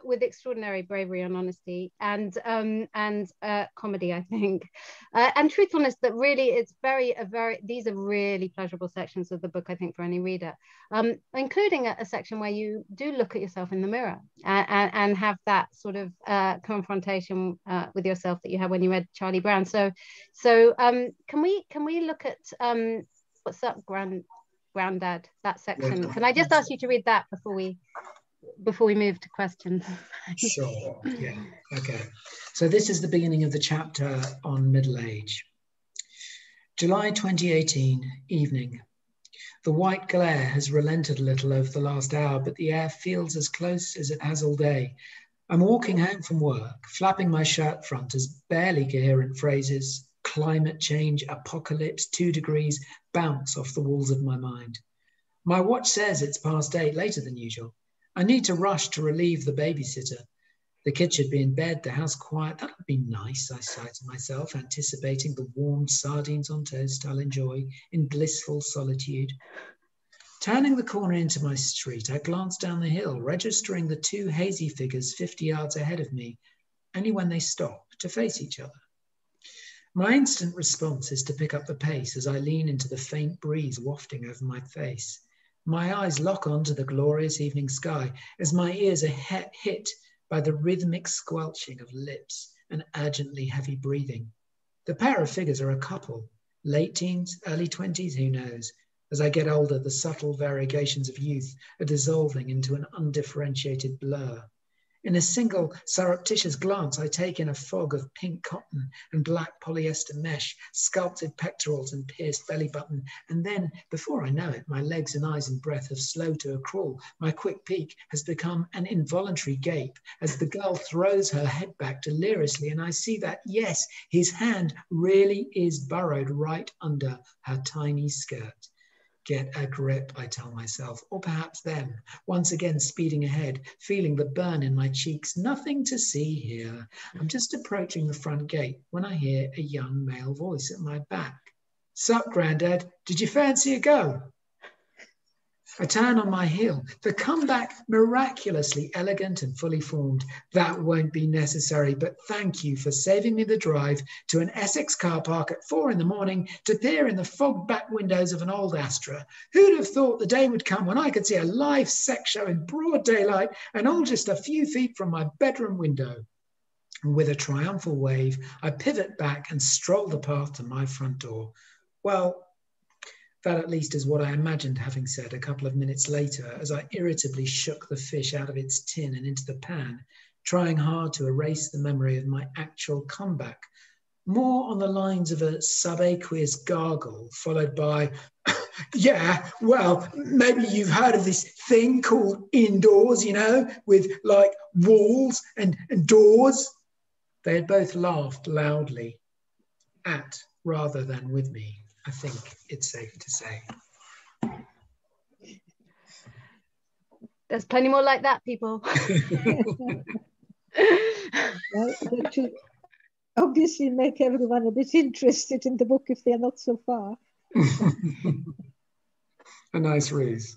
with extraordinary bravery and honesty and comedy, I think, and truthfulness. That really, it's these are really pleasurable sections of the book, I think, for any reader, including a section where you do look at yourself in the mirror and have that sort of confrontation with yourself that you had when you read Charlie Brown. So can we look at what's up, Granddad, that section? Yeah. Can I just ask you to read that before we move to questions? Sure. Yeah. Okay. So this is the beginning of the chapter on middle age. July 2018, evening. The white glare has relented a little over the last hour, but the air feels as close as it has all day. I'm walking home from work, flapping my shirt front as barely coherent phrases, climate change, apocalypse, 2 degrees, bounce off the walls of my mind. My watch says it's past 8, later than usual. I need to rush to relieve the babysitter. The kid should be in bed, the house quiet. That would be nice, I sigh to myself, anticipating the warm sardines on toast I'll enjoy in blissful solitude. Turning the corner into my street, I glance down the hill, registering the 2 hazy figures 50 yards ahead of me, only when they stop to face each other. My instant response is to pick up the pace as I lean into the faint breeze wafting over my face. My eyes lock onto the glorious evening sky as my ears are hit by the rhythmic squelching of lips and urgently heavy breathing. The pair of figures are a couple, late teens, early 20s, who knows? As I get older, the subtle variegations of youth are dissolving into an undifferentiated blur. In a single surreptitious glance, I take in a fog of pink cotton and black polyester mesh, sculpted pectorals and pierced belly button. And then, before I know it, my legs and eyes and breath have slowed to a crawl. My quick peek has become an involuntary gape as the girl throws her head back deliriously, and I see that, yes, his hand really is burrowed right under her tiny skirt. Get a grip, I tell myself, or perhaps them, once again speeding ahead, feeling the burn in my cheeks. Nothing to see here. I'm just approaching the front gate when I hear a young male voice at my back. Sup, Grandad? Did you fancy a go? I turn on my heel, the comeback miraculously elegant and fully formed. That won't be necessary, but thank you for saving me the drive to an Essex car park at 4 a.m. to peer in the fogged back windows of an old Astra. Who'd have thought the day would come when I could see a live sex show in broad daylight and all just a few feet from my bedroom window? And with a triumphal wave, I pivot back and stroll the path to my front door. Well, that at least is what I imagined having said a couple of minutes later, as I irritably shook the fish out of its tin and into the pan, trying hard to erase the memory of my actual comeback, more on the lines of a subaqueous gargle, followed by, yeah, well, maybe you've heard of this thing called indoors, you know, with like walls and doors. They had both laughed loudly at rather than with me, I think it's safe to say. There's plenty more like that, people. Well, that should obviously make everyone a bit interested in the book if they're not so far. A nice ruse.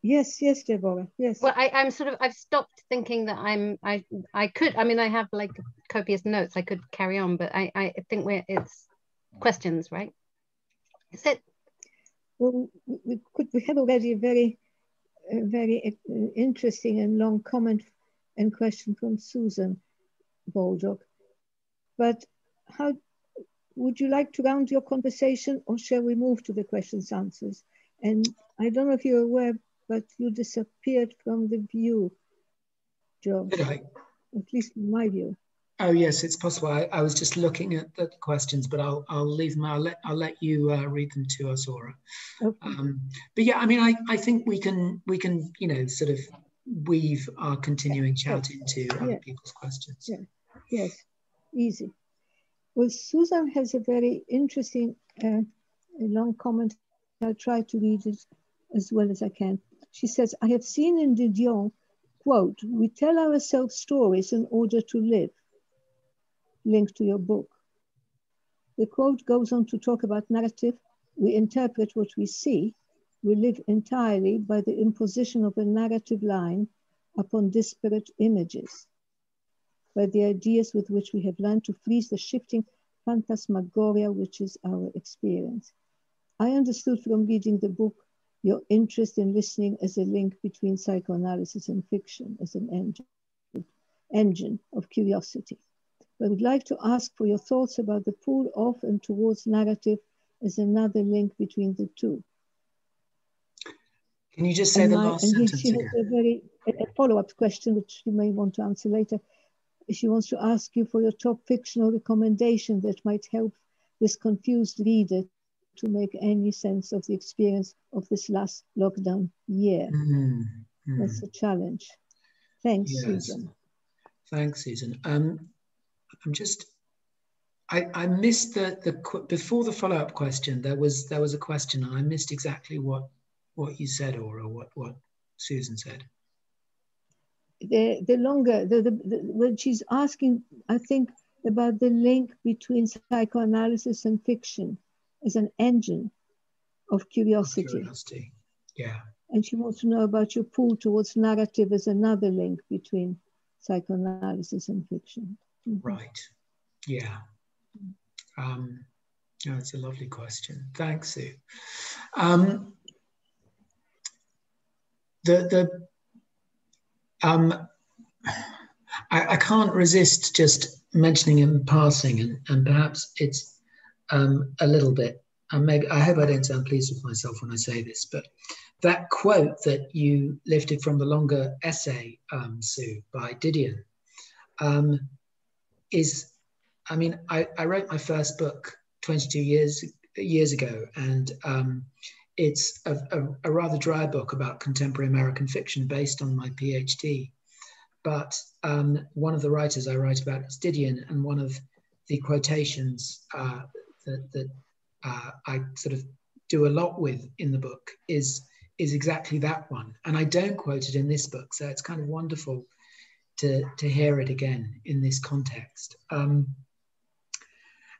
Yes, Deborah. Yes. Well, I've stopped thinking that I could. I mean, I have like copious notes. I could carry on, but I think it's questions, right? Is it? Well, we have already a very interesting and long comment and question from Susan Baldock. But how would you like to round your conversation, or shall we move to the questions answers? And I don't know if you're aware, but you disappeared from the view, Josh. Did I? At least in my view. Oh yes, it's possible. I was just looking at the questions, but I'll leave them. I'll let you read them to us, Aura. Okay. But yeah, I mean, I think we can you know sort of weave our continuing chat into other people's questions. Yeah. Yes, easy. Well, Susan has a very interesting long comment. I'll try to read it as well as I can. She says, I have seen in Didion, quote, we tell ourselves stories in order to live, linked to your book. The quote goes on to talk about narrative. We interpret what we see. We live entirely by the imposition of a narrative line upon disparate images, by the ideas with which we have learned to freeze the shifting phantasmagoria which is our experience. I understood from reading the book your interest in listening as a link between psychoanalysis and fiction, as an engine of curiosity. I would like to ask for your thoughts about the pull off and towards narrative as another link between the two. Can you just say the last sentence she again? has a follow-up question, which you may want to answer later. She wants to ask you for your top fictional recommendation that might help this confused reader to make any sense of the experience of this last lockdown year. That's a challenge. Thanks, yes. Susan. Thanks, Susan. I missed before the follow-up question. There was a question, and I missed exactly what you said, or what Susan said. When she's asking, I think, about the link between psychoanalysis and fiction as an engine of curiosity. Yeah. And she wants to know about your pull towards narrative as another link between psychoanalysis and fiction. Right. Yeah. It's a lovely question. Thanks, Sue. I can't resist just mentioning in passing, and perhaps it's a little bit, maybe I hope I don't sound pleased with myself when I say this, but that quote that you lifted from the longer essay, Sue, by Didion, is, I mean, I wrote my first book 22 years ago, and it's a rather dry book about contemporary American fiction based on my PhD. But one of the writers I write about is Didion, and one of the quotations that I sort of do a lot with in the book is exactly that one. And I don't quote it in this book, so it's kind of wonderful to hear it again in this context.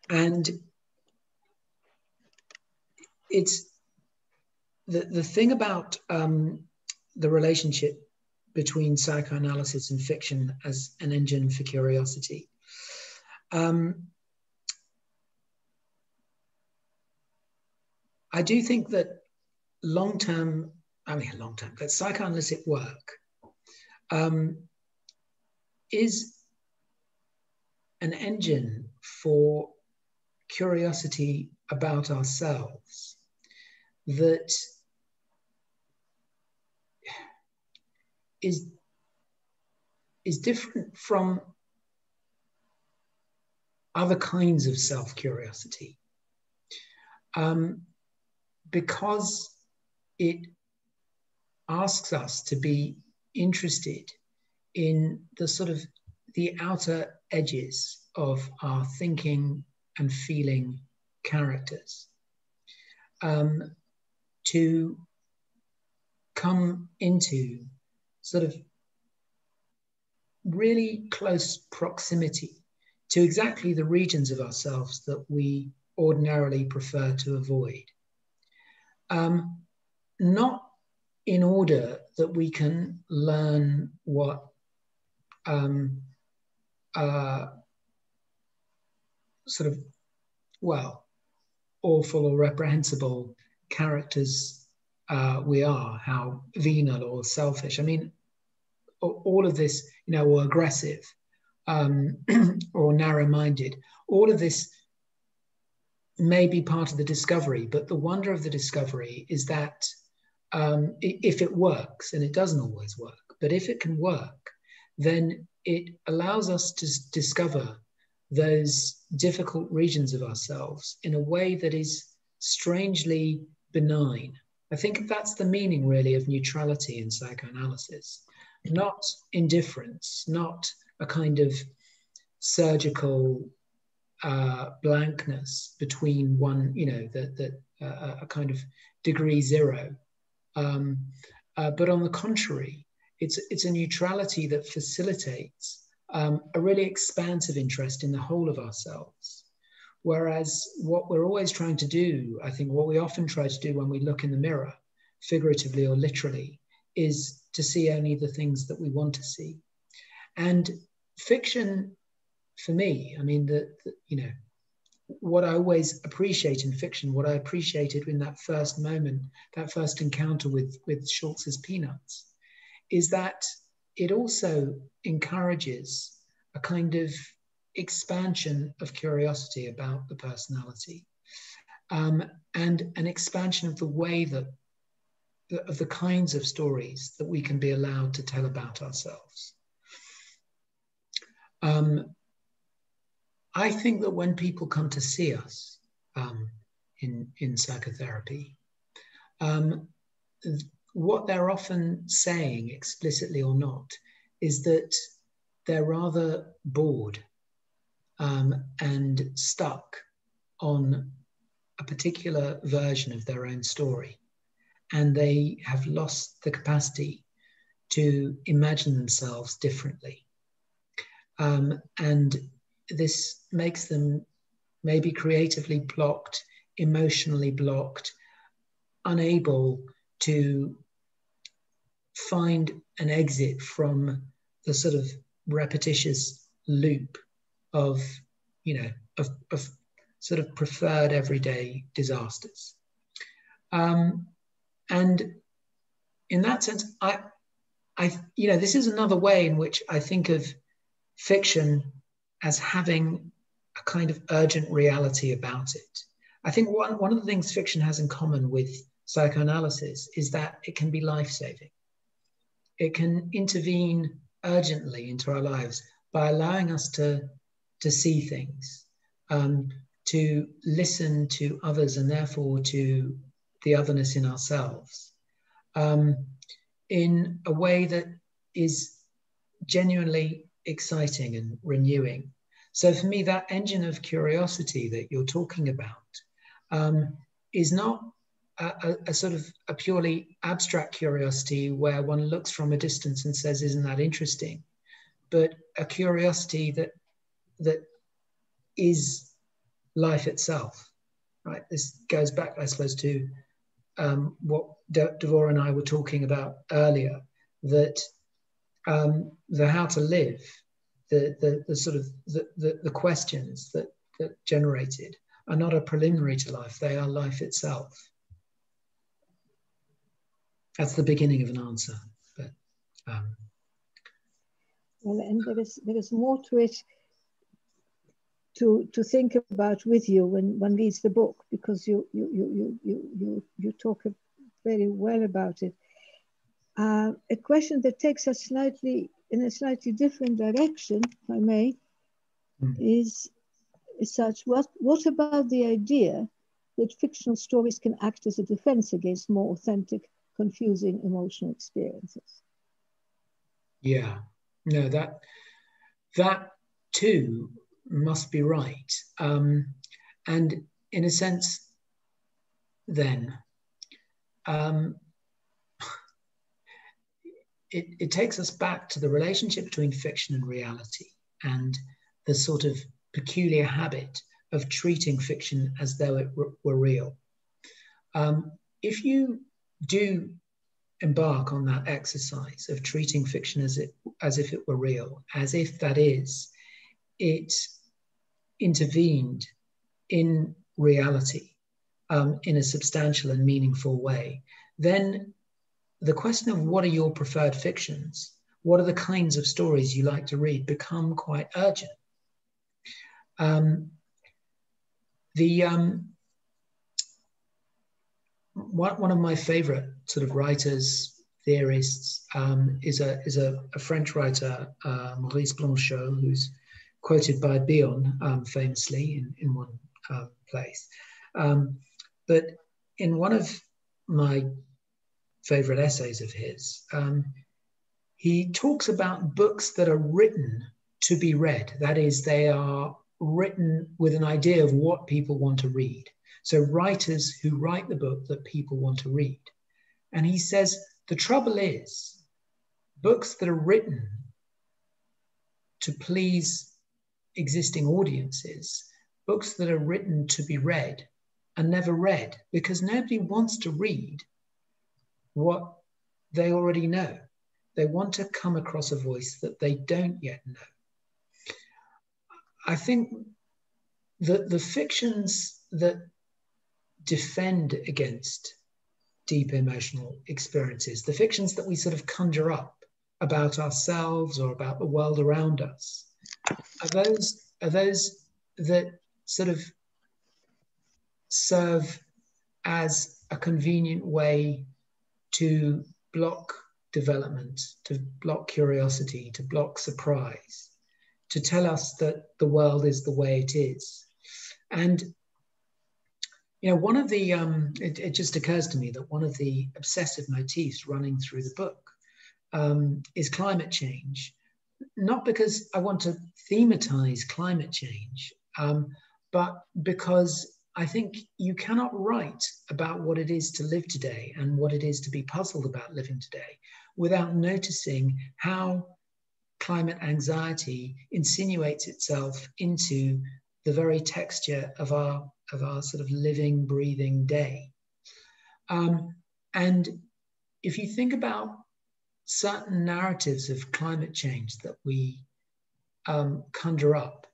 And it's the thing about the relationship between psychoanalysis and fiction as an engine for curiosity. I do think that that psychoanalytic work is an engine for curiosity about ourselves that is different from other kinds of self-curiosity, because it asks us to be interested in the sort of the outer edges of our thinking and feeling characters, to come into sort of really close proximity to exactly the regions of ourselves that we ordinarily prefer to avoid. Not in order that we can learn what sort of, well, awful or reprehensible characters we are, how venal or selfish. I mean, all of this, you know, or aggressive, or narrow-minded, all of this may be part of the discovery, but the wonder of the discovery is that if it works, and it doesn't always work, but if it can work, then it allows us to discover those difficult regions of ourselves in a way that is strangely benign. I think that's the meaning really of neutrality in psychoanalysis, not indifference, not a kind of surgical blankness between one, you know, a kind of degree zero. But on the contrary, it's a neutrality that facilitates a really expansive interest in the whole of ourselves. Whereas what we're always trying to do, I think what we often try to do when we look in the mirror, figuratively or literally, is to see only the things that we want to see. And fiction, for me, I mean, you know, what I always appreciate in fiction, what I appreciated in that first moment, that first encounter with Schultz's Peanuts, is that it also encourages a kind of expansion of curiosity about the personality, and an expansion of the way that, of the kinds of stories that we can be allowed to tell about ourselves. I think that when people come to see us in psychotherapy, what they're often saying, explicitly or not, is that they're rather bored and stuck on a particular version of their own story. And they have lost the capacity to imagine themselves differently. And this makes them maybe creatively blocked, emotionally blocked, unable to find an exit from the sort of repetitious loop of, you know, of sort of preferred everyday disasters. And in that sense, you know, this is another way in which I think of fiction as having a kind of urgent reality about it. I think one of the things fiction has in common with psychoanalysis is that it can be life-saving. It can intervene urgently into our lives by allowing us to see things, to listen to others and therefore to the otherness in ourselves, in a way that is genuinely exciting and renewing. So for me, that engine of curiosity that you're talking about is not a sort of a purely abstract curiosity where one looks from a distance and says, isn't that interesting? But a curiosity that is life itself, right? This goes back, I suppose, to what Devorah and I were talking about earlier, that the how to live, the sort of the questions that generated are not a preliminary to life, they are life itself. That's the beginning of an answer. But, well, and there is more to it to think about with you when one reads the book, because you talk very well about it. A question that takes us in a slightly different direction, if I may, is such: what about the idea that fictional stories can act as a defense against more authentic, confusing emotional experiences? Yeah, no, that too must be right. And in a sense, then, it takes us back to the relationship between fiction and reality, and the sort of peculiar habit of treating fiction as though it were real. If you do embark on that exercise of treating fiction as if it were real, as if that is, it intervened in reality in a substantial and meaningful way, then the question of what are your preferred fictions, what are the kinds of stories you like to read, become quite urgent. One of my favorite sort of writers, theorists, is a French writer, Maurice Blanchot, who's quoted by Bion famously in one place. But in one of my favorite essays of his, he talks about books that are written to be read. That is, they are written with an idea of what people want to read. So writers who write the book that people want to read. And he says, the trouble is, books that are written to please existing audiences, books that are written to be read, are never read, because nobody wants to read what they already know. They want to come across a voice that they don't yet know. I think that the fictions that defend against deep emotional experiences, the fictions that we sort of conjure up about ourselves or about the world around us, are those that sort of serve as a convenient way to block development, to block curiosity, to block surprise, to tell us that the world is the way it is. And you know, one of the, it just occurs to me that one of the obsessive motifs running through the book is climate change. Not because I want to thematize climate change, but because I think you cannot write about what it is to live today and what it is to be puzzled about living today without noticing how climate anxiety insinuates itself into the very texture of our sort of living, breathing day. And if you think about certain narratives of climate change that we conjure up,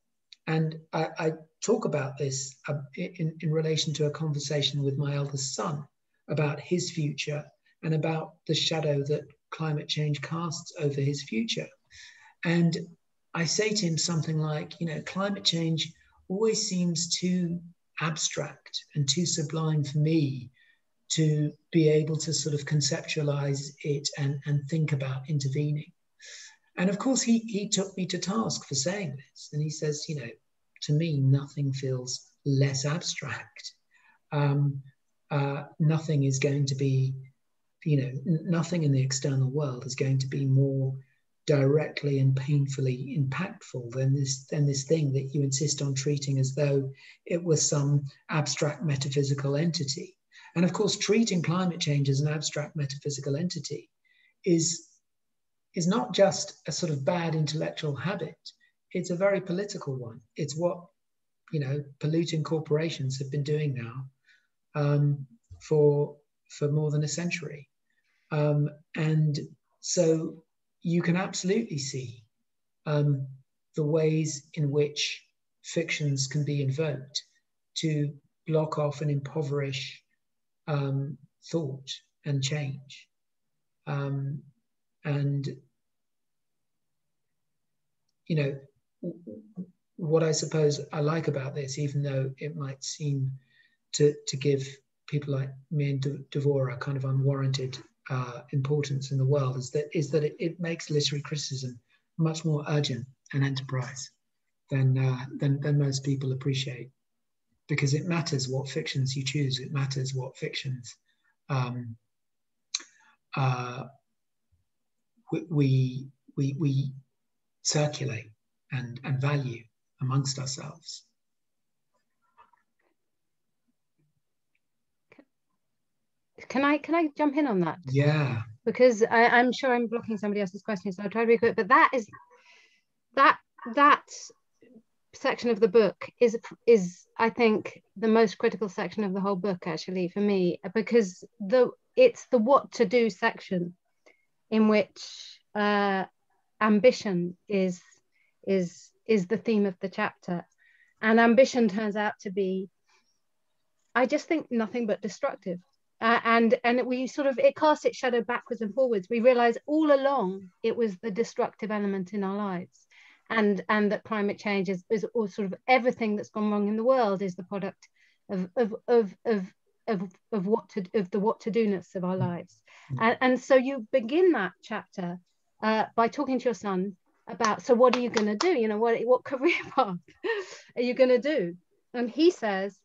and I talk about this in relation to a conversation with my eldest son about his future and about the shadow that climate change casts over his future. And I say to him something like, you know, climate change always seems too abstract and too sublime for me to be able to sort of conceptualize it and think about intervening. And of course, he took me to task for saying this. And he says, you know, to me, nothing feels less abstract. Nothing is going to be, you know, nothing in the external world is going to be more directly and painfully impactful than this thing that you insist on treating as though it was some abstract metaphysical entity. And of course, treating climate change as an abstract metaphysical entity is not just a sort of bad intellectual habit. It's a very political one. It's what, you know, polluting corporations have been doing now for more than a century. And so you can absolutely see the ways in which fictions can be invoked to block off and impoverish thought and change. And, you know, what I suppose I like about this, even though it might seem to give people like me and Devorah kind of unwarranted importance in the world, is that it makes literary criticism much more urgent and enterprise than most people appreciate, because it matters what fictions you choose. It matters what fictions we circulate and value amongst ourselves. Can I jump in on that? Yeah. Because I'm sure I'm blocking somebody else's question, so I'll try to be quick. But that section of the book is I think the most critical section of the whole book, actually, for me, because it's the what to do section, in which ambition is the theme of the chapter, and ambition turns out to be, I just think, nothing but destructive. And we sort of, it casts its shadow backwards and forwards. We realize all along it was the destructive element in our lives, and that climate change is all sort of everything that's gone wrong in the world is the product of the what to do-ness of our lives. And so you begin that chapter by talking to your son about, so what are you going to do? You know, what career path are you going to do? And he says,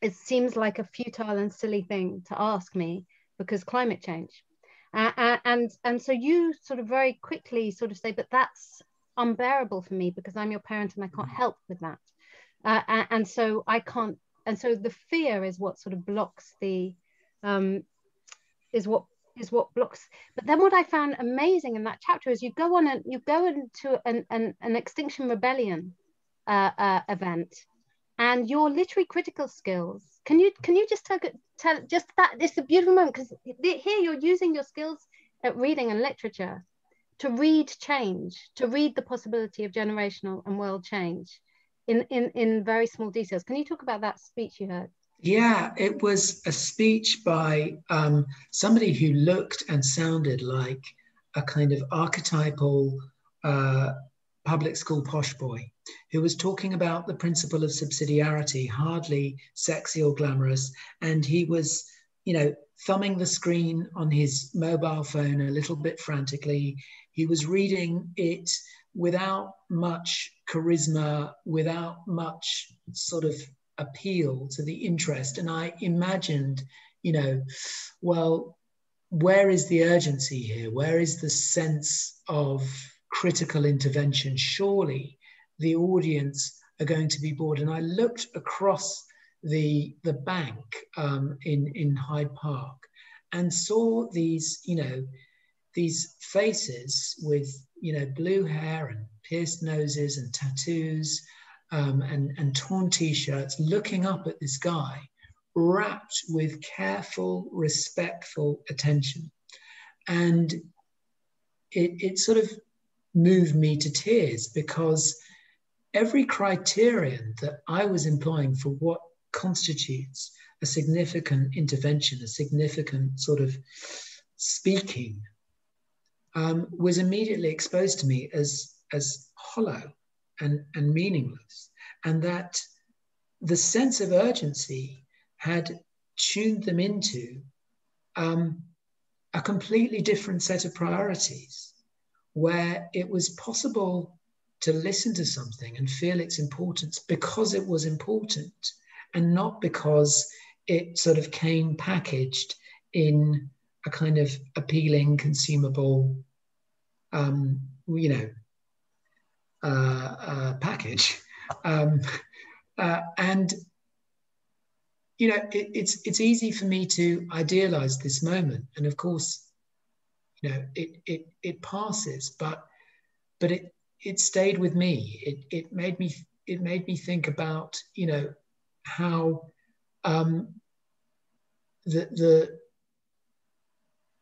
it seems like a futile and silly thing to ask me because climate change. And so you sort of very quickly sort of say, but that's unbearable for me because I'm your parent and I can't help with that. And so I can't, and so the fear is what sort of blocks the, is what blocks. But then what I found amazing in that chapter is you go into an Extinction Rebellion event, and your literary critical skills. Can you just tell just that? It's a beautiful moment, because here you're using your skills at reading and literature to read change, to read the possibility of generational and world change in very small details. Can you talk about that speech you heard? Yeah, it was a speech by somebody who looked and sounded like a kind of archetypal public school posh boy, who was talking about the principle of subsidiarity, hardly sexy or glamorous. And he was, thumbing the screen on his mobile phone a little bit frantically. He was reading it without much charisma, without much sort of appeal to the interest. And I imagined, well, where is the urgency here? Where is the sense of critical intervention? Surely the audience are going to be bored. And I looked across the bank in Hyde Park and saw these, these faces with, blue hair and pierced noses and tattoos and torn t-shirts, looking up at this guy, wrapped with careful, respectful attention. And it sort of moved me to tears, because every criterion that I was employing for what constitutes a significant intervention, a significant sort of speaking, was immediately exposed to me as hollow and meaningless. And that the sense of urgency had tuned them into a completely different set of priorities, where it was possible to listen to something and feel its importance because it was important, and not because it sort of came packaged in a kind of appealing, consumable, package. And it's easy for me to idealize this moment, and of course, it passes, but it stayed with me. It made me think about how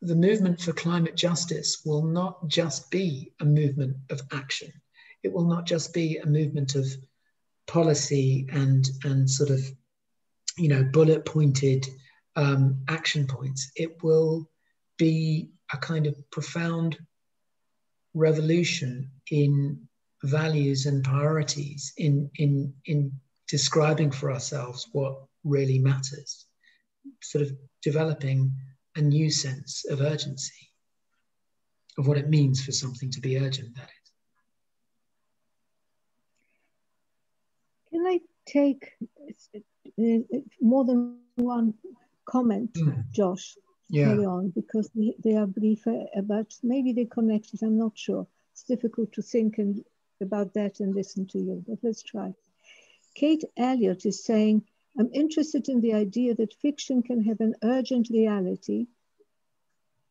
the movement for climate justice will not just be a movement of action. It will not just be a movement of policy and sort of bullet pointed action points. It will be a kind of profound revolution in values and priorities in describing for ourselves what really matters, sort of developing a new sense of urgency, of what it means for something to be urgent, that is. Can I take more than one comment, Josh, carry on, because they are briefer, but maybe they're connected, I'm not sure. It's difficult to think about that and listen to you, but let's try. Kate Elliott is saying, I'm interested in the idea that fiction can have an urgent reality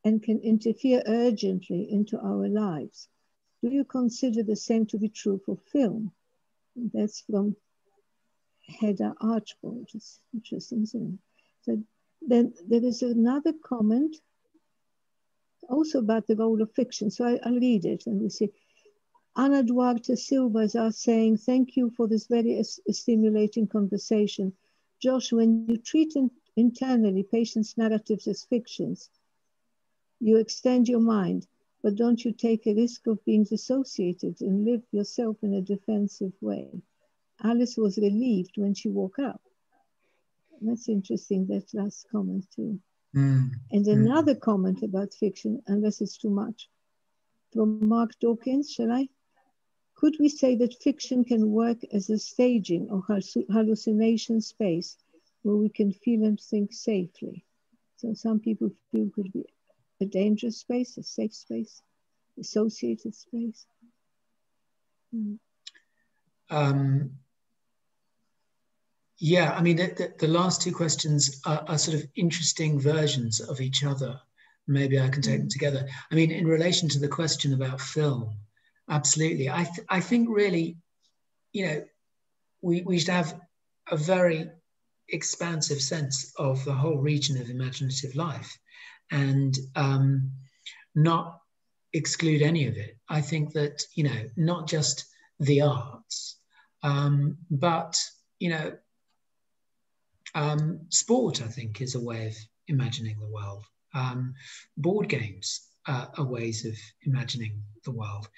and can interfere urgently into our lives. Do you consider the same to be true for film? That's from Hedda Archbold. It's interesting, isn't it? So then there is another comment also about the role of fiction. So I'll read it and we see. Ana Duarte Silvas are saying, thank you for this very stimulating conversation. Josh, when you treat internally patients' narratives as fictions, you extend your mind, but don't you take a risk of being dissociated and live yourself in a defensive way? Alice was relieved when she woke up. That's interesting, that last comment too. And another comment about fiction, unless it's too much, from Mark Dawkins, shall I? Could we say that fiction can work as a staging or hallucination space where we can feel and think safely? So some people feel it could be a dangerous space, a safe space, associated space. Yeah, I mean, the last two questions are sort of interesting versions of each other. Maybe I can take them together. I mean, in relation to the question about film, absolutely. I think really, you know, we should have a very expansive sense of the whole region of imaginative life and not exclude any of it. I think that, you know, not just the arts, but, you know, sport, I think, is a way of imagining the world. Board games are ways of imagining the world.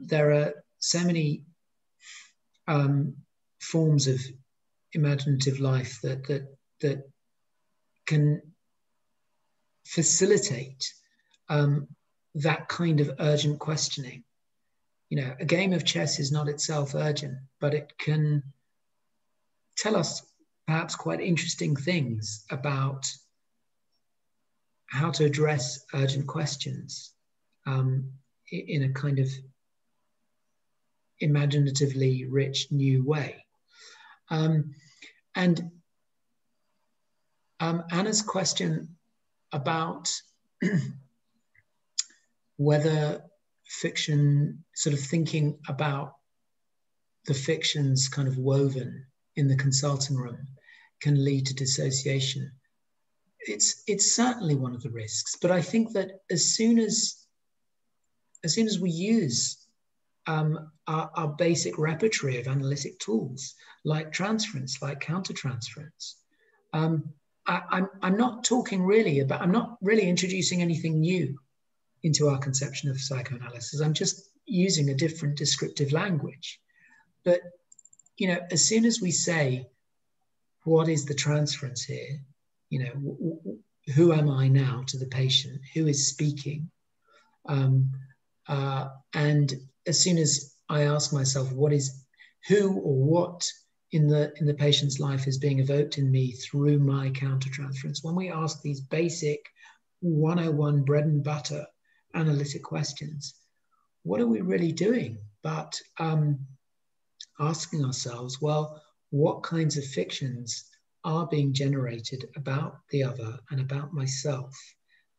There are so many forms of imaginative life that can facilitate that kind of urgent questioning. You know, a game of chess is not itself urgent, but it can tell us perhaps quite interesting things about how to address urgent questions in a kind of imaginatively rich new way. And Anna's question about whether fiction, sort of thinking about the fictions kind of woven in the consulting room, can lead to dissociation. It's certainly one of the risks, but I think that as soon as we use our basic repertoire of analytic tools, like transference, like countertransference, I'm not talking really about, I'm not really introducing anything new into our conception of psychoanalysis. I'm just using a different descriptive language. But, you know, as soon as we say, what is the transference here? You know, who am I now to the patient? Who is speaking? And as soon as I ask myself, what is, who or what in the patient's life is being evoked in me through my countertransference, when we ask these basic 101 bread and butter analytic questions, what are we really doing but asking ourselves, well, what kinds of fictions are being generated about the other and about myself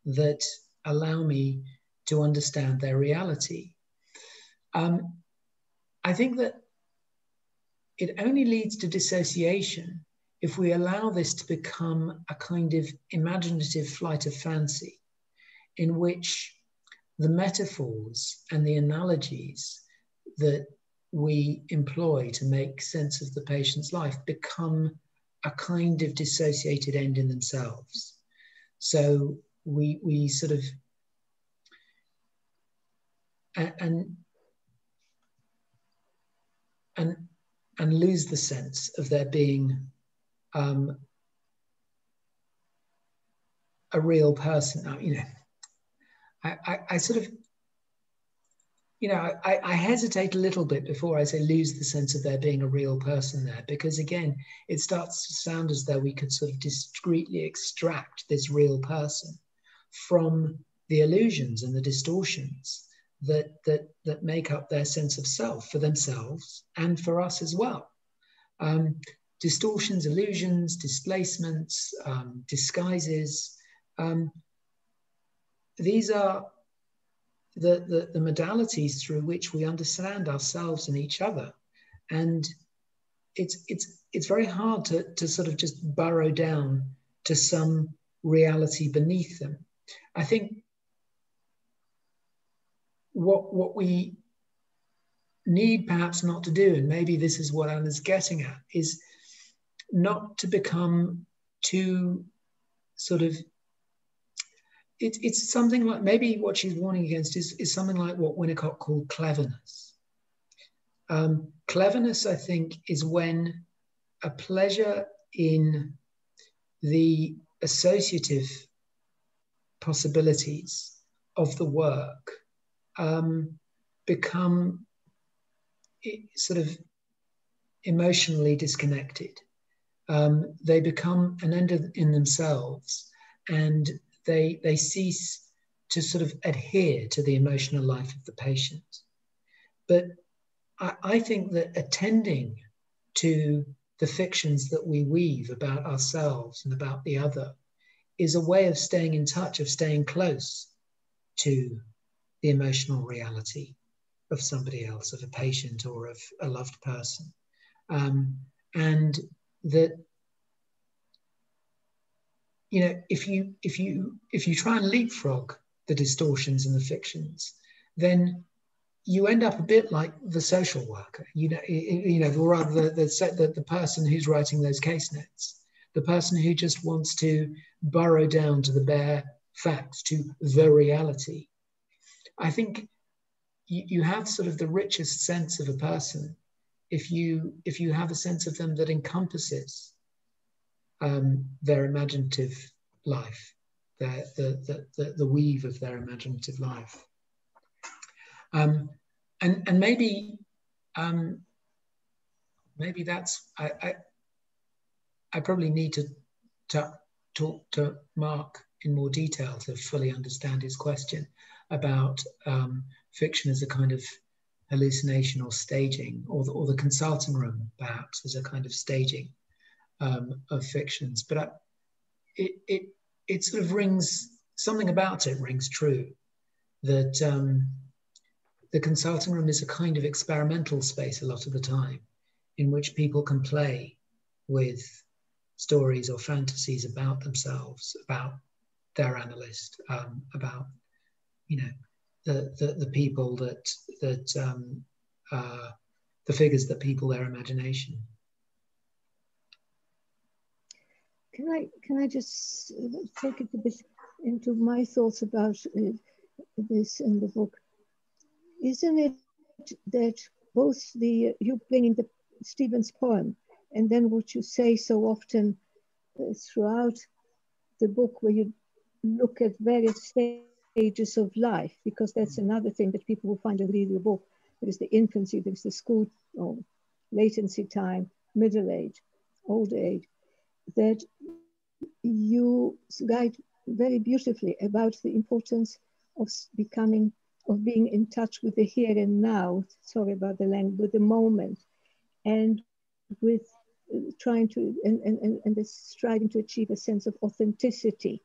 that allow me to understand their reality? I think that it only leads to dissociation if we allow this to become a kind of imaginative flight of fancy in which the metaphors and the analogies that we employ to make sense of the patient's life become a kind of dissociated end in themselves. So we sort of, and and lose the sense of there being a real person. Now, you know, I sort of, you know, I hesitate a little bit before I say lose the sense of there being a real person there, because again, it starts to sound as though we could sort of discreetly extract this real person from the illusions and the distortions that make up their sense of self for themselves and for us as well. Distortions, illusions, displacements, disguises. These are the modalities through which we understand ourselves and each other. And it's very hard to sort of just burrow down to some reality beneath them. I think what we need perhaps not to do, and maybe this is what Anna's getting at, is not to become too sort of, it's something like, maybe what she's warning against is something like what Winnicott called cleverness. Cleverness, I think, is when a pleasure in the associative possibilities of the work become sort of emotionally disconnected. They become an end in themselves, and they cease to sort of adhere to the emotional life of the patient. But I think that attending to the fictions that we weave about ourselves and about the other is a way of staying in touch, of staying close to the emotional reality of somebody else, of a patient or of a loved person. And that, you know, if you try and leapfrog the distortions and the fictions, then you end up a bit like the social worker, or rather the person who's writing those case notes, the person who just wants to burrow down to the bare facts, to the reality. I think you have sort of the richest sense of a person if you have a sense of them that encompasses their imaginative life, the weave of their imaginative life. And maybe that's, I probably need to talk to Mark in more detail to fully understand his question about fiction as a kind of hallucination or staging, or the consulting room perhaps as a kind of staging of fictions. But it sort of rings, something about it rings true, that the consulting room is a kind of experimental space a lot of the time, in which people can play with stories or fantasies about themselves, about their analyst, about, you know, the people that the figures that people their imagination. Can I just take it a bit into my thoughts about this in the book? Isn't it that both you bringing the Stephen's poem and then what you say so often throughout the book, where you look at various stages of life, because that's another thing that people will find in reading the book. There is the infancy, there is the school or latency time, middle age, old age, that you write very beautifully about the importance of being in touch with the here and now, sorry about the language, with the moment, and with trying to, and this striving to achieve a sense of authenticity,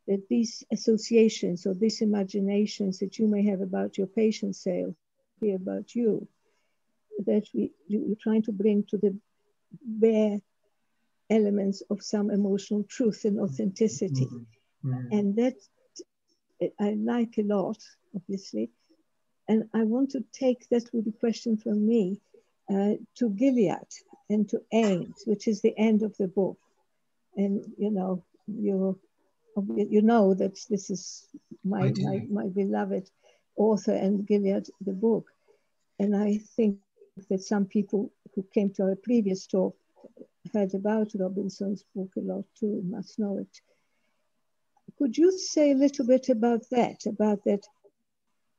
that these associations or these imaginations that you may have about your patient, say, or hear about you, that you're trying to bring to the bare elements of some emotional truth and authenticity. Mm-hmm. And that I like a lot, obviously. And I want to take that with a question from me to Gilead and to Ames, which is the end of the book. And you know that this is my beloved author and Gilead, the book. And I think that some people who came to our previous talk heard about Robinson's book a lot too, must know it. Could you say a little bit about that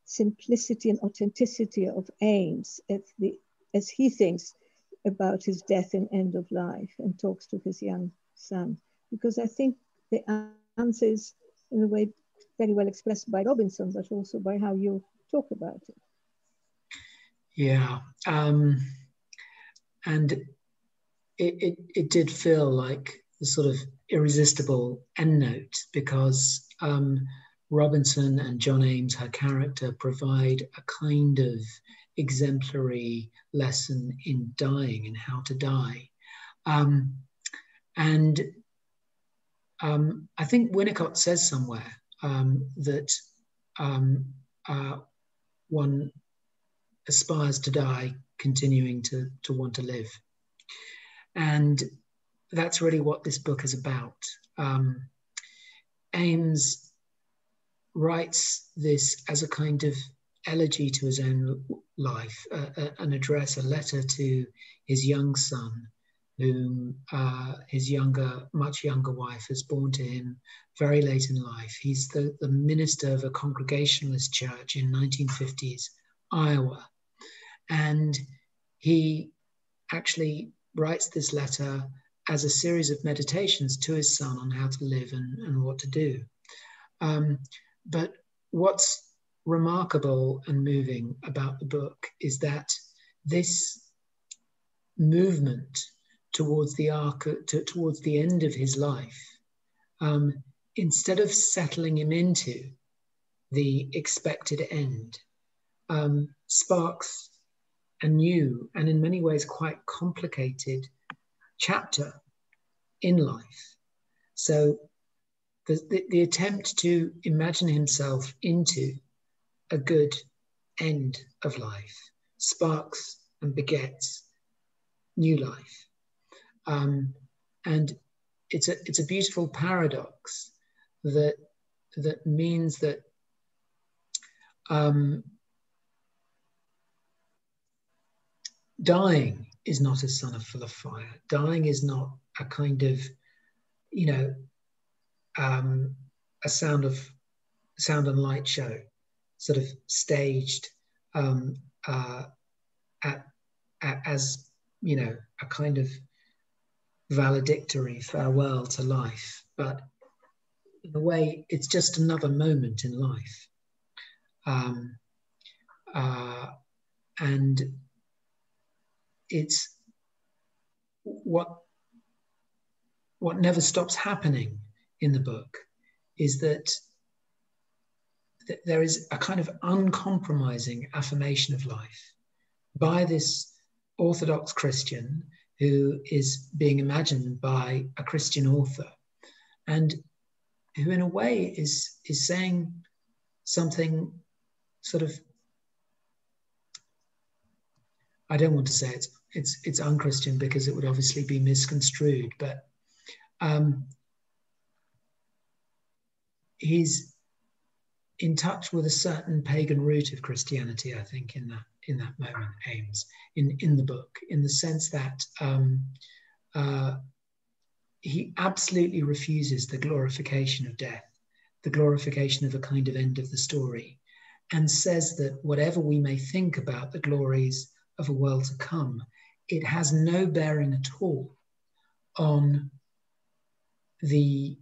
simplicity and authenticity of Ames as he thinks about his death and end of life and talks to his young son? Because I think the answer is in a way very well expressed by Robinson, but also by how you talk about it. Yeah, and it did feel like the sort of irresistible endnote, because Robinson and John Ames, her character, provide a kind of exemplary lesson in dying and how to die. And I think Winnicott says somewhere that one aspires to die continuing to want to live. And that's really what this book is about. Ames writes this as a kind of elegy to his own life, an address, a letter to his young son, whom his much younger wife has born to him very late in life. He's the minister of a Congregationalist church in 1950s Iowa. And he actually writes this letter as a series of meditations to his son on how to live and what to do. But what's remarkable and moving about the book is that this movement towards the towards the end of his life, instead of settling him into the expected end, sparks a new and in many ways quite complicated chapter in life. So the attempt to imagine himself into a good end of life sparks and begets new life. And it's a beautiful paradox that means that dying is not a son full of fire. Dying is not a kind of, a sound and light show, sort of staged as a kind of valedictory farewell to life. But in a way, it's just another moment in life. And it's what never stops happening in the book is that there is a kind of uncompromising affirmation of life by this Orthodox Christian who is being imagined by a Christian author, and who in a way is saying something sort of, I don't want to say it's unchristian because it would obviously be misconstrued, but he's in touch with a certain pagan root of Christianity, I think, in that moment, Ames, in the book, in the sense that he absolutely refuses the glorification of death, the glorification of a kind of end of the story, and says that whatever we may think about the glories of a world to come, it has no bearing at all on the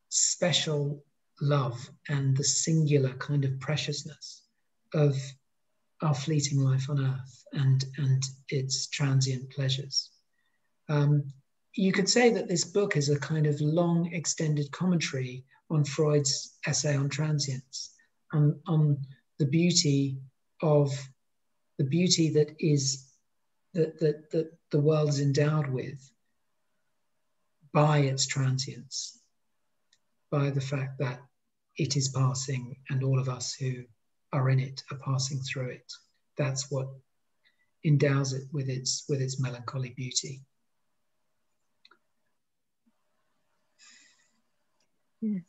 special love and the singular kind of preciousness of our fleeting life on earth and its transient pleasures. You could say that this book is a kind of long extended commentary on Freud's essay on transience, on the beauty that is that the world is endowed with by its transience, by the fact that it is passing and all of us who are in it are passing through it. That's what endows it with its melancholy beauty. Yes.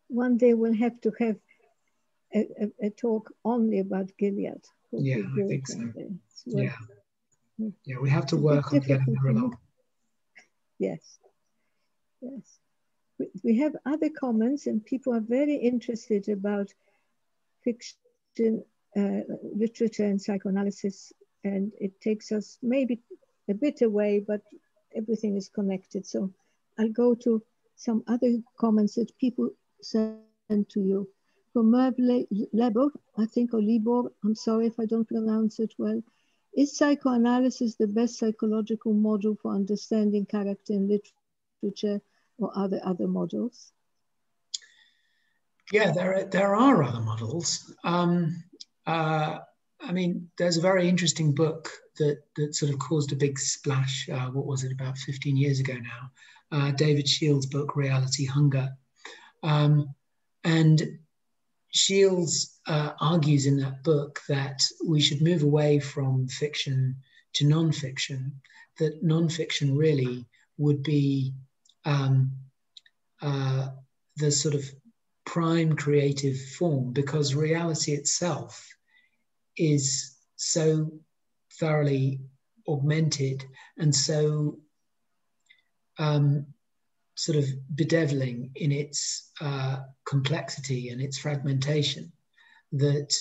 One day we'll have to have a talk only about Gilead. Yeah, I think so. Well, yeah, we have to work on getting her along. Yes, yes. We have other comments, and people are very interested about fiction, literature, and psychoanalysis, and it takes us maybe a bit away, but everything is connected. So I'll go to some other comments that people sent to you. From Merv Lebor, I think, or Libor, I'm sorry if I don't pronounce it well. Is psychoanalysis the best psychological model for understanding character in literature or other models? Yeah, there are other models. I mean, there's a very interesting book that sort of caused a big splash. What was it, about 15 years ago now? David Shields' book, Reality Hunger. And Shields argues in that book that we should move away from fiction to non-fiction, that non-fiction really would be the sort of prime creative form, because reality itself is so thoroughly augmented and so sort of bedeviling in its complexity and its fragmentation that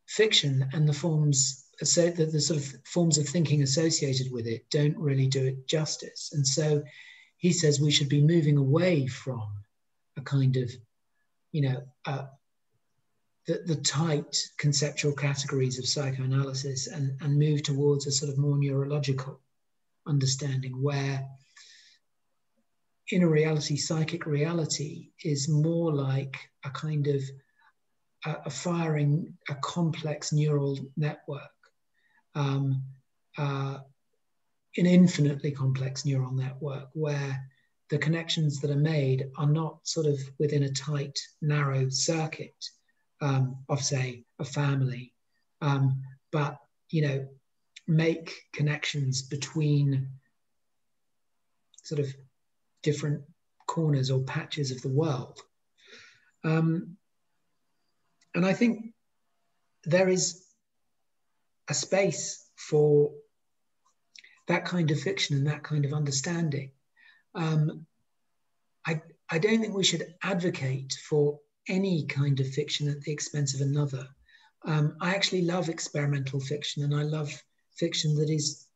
fiction and the forms, so that the sort of forms of thinking associated with it don't really do it justice. And so he says we should be moving away from a kind of, you know, the tight conceptual categories of psychoanalysis and move towards a sort of more neurological understanding, where inner reality, psychic reality, is more like a kind of a firing a complex neural network, an infinitely complex neural network, where the connections that are made are not sort of within a tight, narrow circuit of, say, a family, but, you know, make connections between sort of different corners or patches of the world. And I think there is a space for that kind of fiction and that kind of understanding. I don't think we should advocate for any kind of fiction at the expense of another. I actually love experimental fiction, and I love fiction that is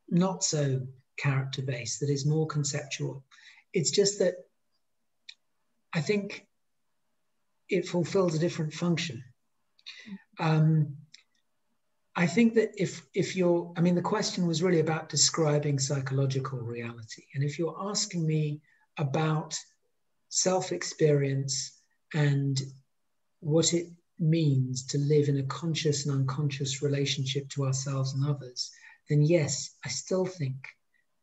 not so character-based, that is more conceptual. It's just that I think it fulfills a different function. I think that if you're, I mean, the question was really about describing psychological reality. And if you're asking me about self-experience and what it means to live in a conscious and unconscious relationship to ourselves and others, then yes, I still think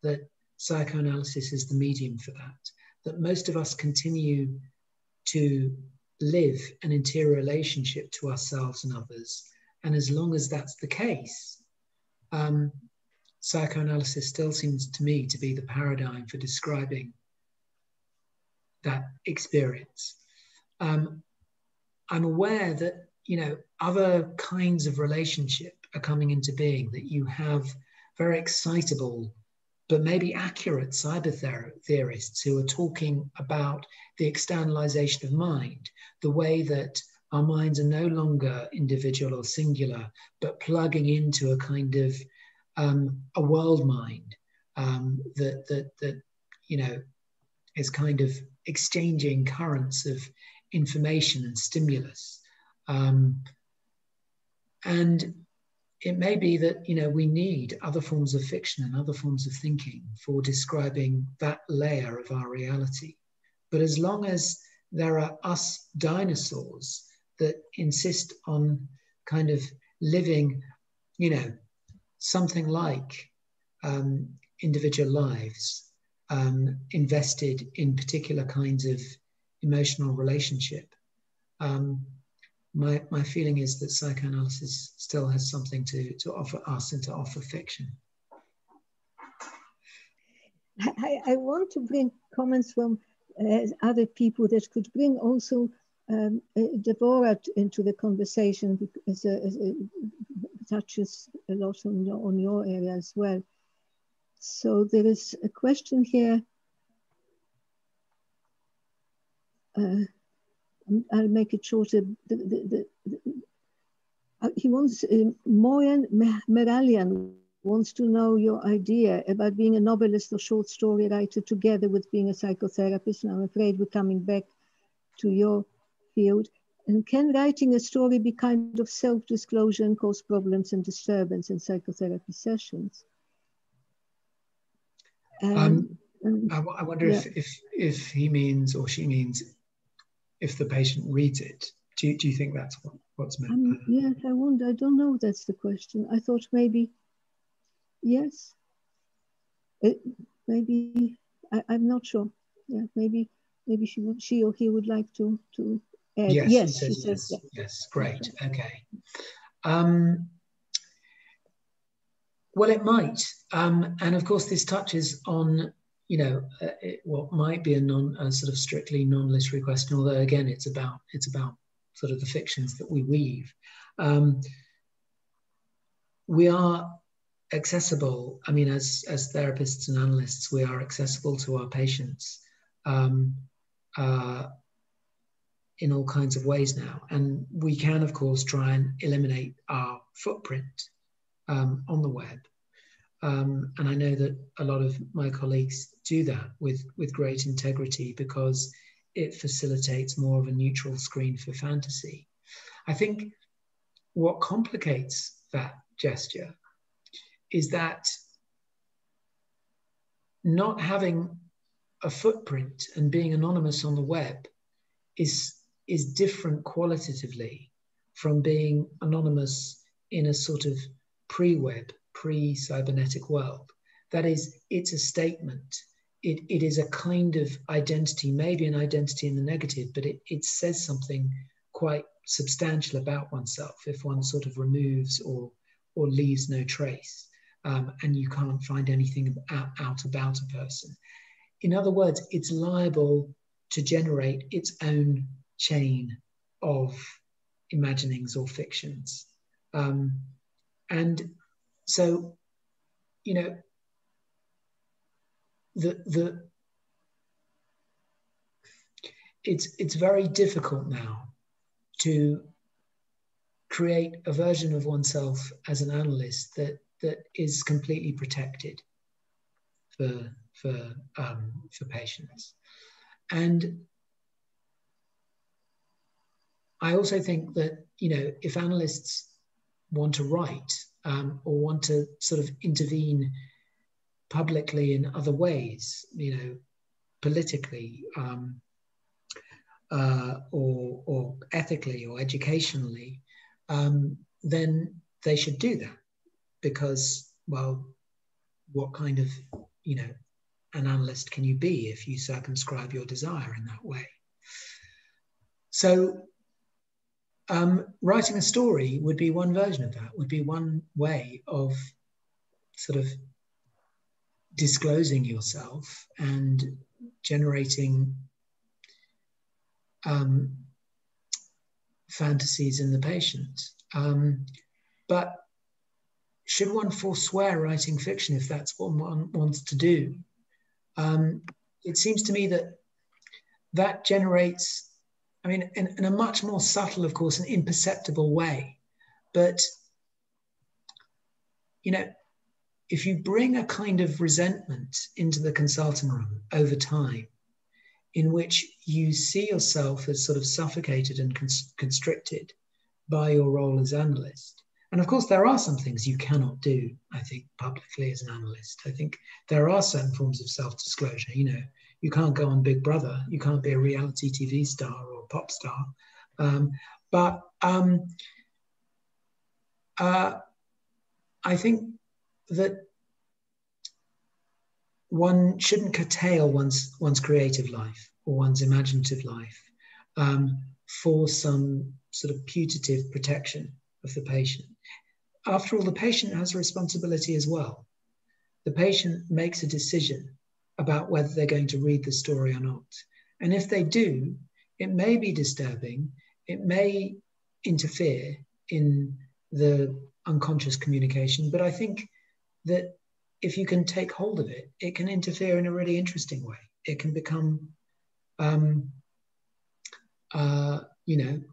that psychoanalysis is the medium for that, that most of us continue to live an interior relationship to ourselves and others. And as long as that's the case, psychoanalysis still seems to me to be the paradigm for describing that experience. I'm aware that, you know, other kinds of relationship are coming into being, that you have very excitable but maybe accurate cyber theorists who are talking about the externalization of mind, the way that our minds are no longer individual or singular, but plugging into a kind of a world mind that you know, is kind of exchanging currents of information and stimulus. And it may be that, you know, we need other forms of fiction and other forms of thinking for describing that layer of our reality. But as long as there are us dinosaurs that insist on kind of living, you know, something like individual lives, invested in particular kinds of emotional relationship, my feeling is that psychoanalysis still has something to offer us and to offer fiction. I want to bring comments from other people that could bring also Devorah into the conversation because it touches a lot on your area as well. So there is a question here. I'll make it shorter. He wants, Moyan Meralian wants to know your idea about being a novelist or short story writer together with being a psychotherapist. And I'm afraid we're coming back to your field. And can writing a story be kind of self-disclosure and cause problems and disturbance in psychotherapy sessions? I wonder if he means or she means if the patient reads it. Do you think that's what's meant? Yes, I wonder. I don't know if that's the question. I thought maybe, yes. Maybe, I'm not sure. Yeah, maybe she or he would like to add. Yes, she says yes. Yes, great. Okay. Well, it might, and of course, this touches on what might be a sort of strictly non-literary question. Although again, it's about sort of the fictions that we weave. We are accessible. I mean, as therapists and analysts, we are accessible to our patients in all kinds of ways now, and we can, of course, try and eliminate our footprint on the web. And I know that a lot of my colleagues do that with great integrity because it facilitates more of a neutral screen for fantasy. I think what complicates that gesture is that not having a footprint and being anonymous on the web is different qualitatively from being anonymous in a sort of pre-web, pre-cybernetic world. That is, it's a statement. It is a kind of identity, maybe an identity in the negative, but it says something quite substantial about oneself if one sort of removes or leaves no trace, and you can't find anything out about a person. In other words, it's liable to generate its own chain of imaginings or fictions. And so, it's very difficult now to create a version of oneself as an analyst that is completely protected for patients. And I also think that, if analysts want to write or want to sort of intervene publicly in other ways, politically or ethically or educationally, then they should do that because, well, what kind of, an analyst can you be if you circumscribe your desire in that way? So writing a story would be one version of that, would be one way of sort of disclosing yourself and generating fantasies in the patient. But should one forswear writing fiction if that's what one wants to do? It seems to me that generates, I mean, in a much more subtle, of course, and imperceptible way. But, if you bring a kind of resentment into the consulting room over time, in which you see yourself as sort of suffocated and constricted by your role as analyst. And of course, there are some things you cannot do, I think, publicly as an analyst. I think there are certain forms of self-disclosure. You can't go on Big Brother. You can't be a reality TV star or pop star. But I think that one shouldn't curtail one's creative life or one's imaginative life for some sort of putative protection of the patient. After all, the patient has a responsibility as well. The patient makes a decision about whether they're going to read the story or not. And if they do, it may be disturbing, it may interfere in the unconscious communication, but I think that if you can take hold of it, it can interfere in a really interesting way. It can become,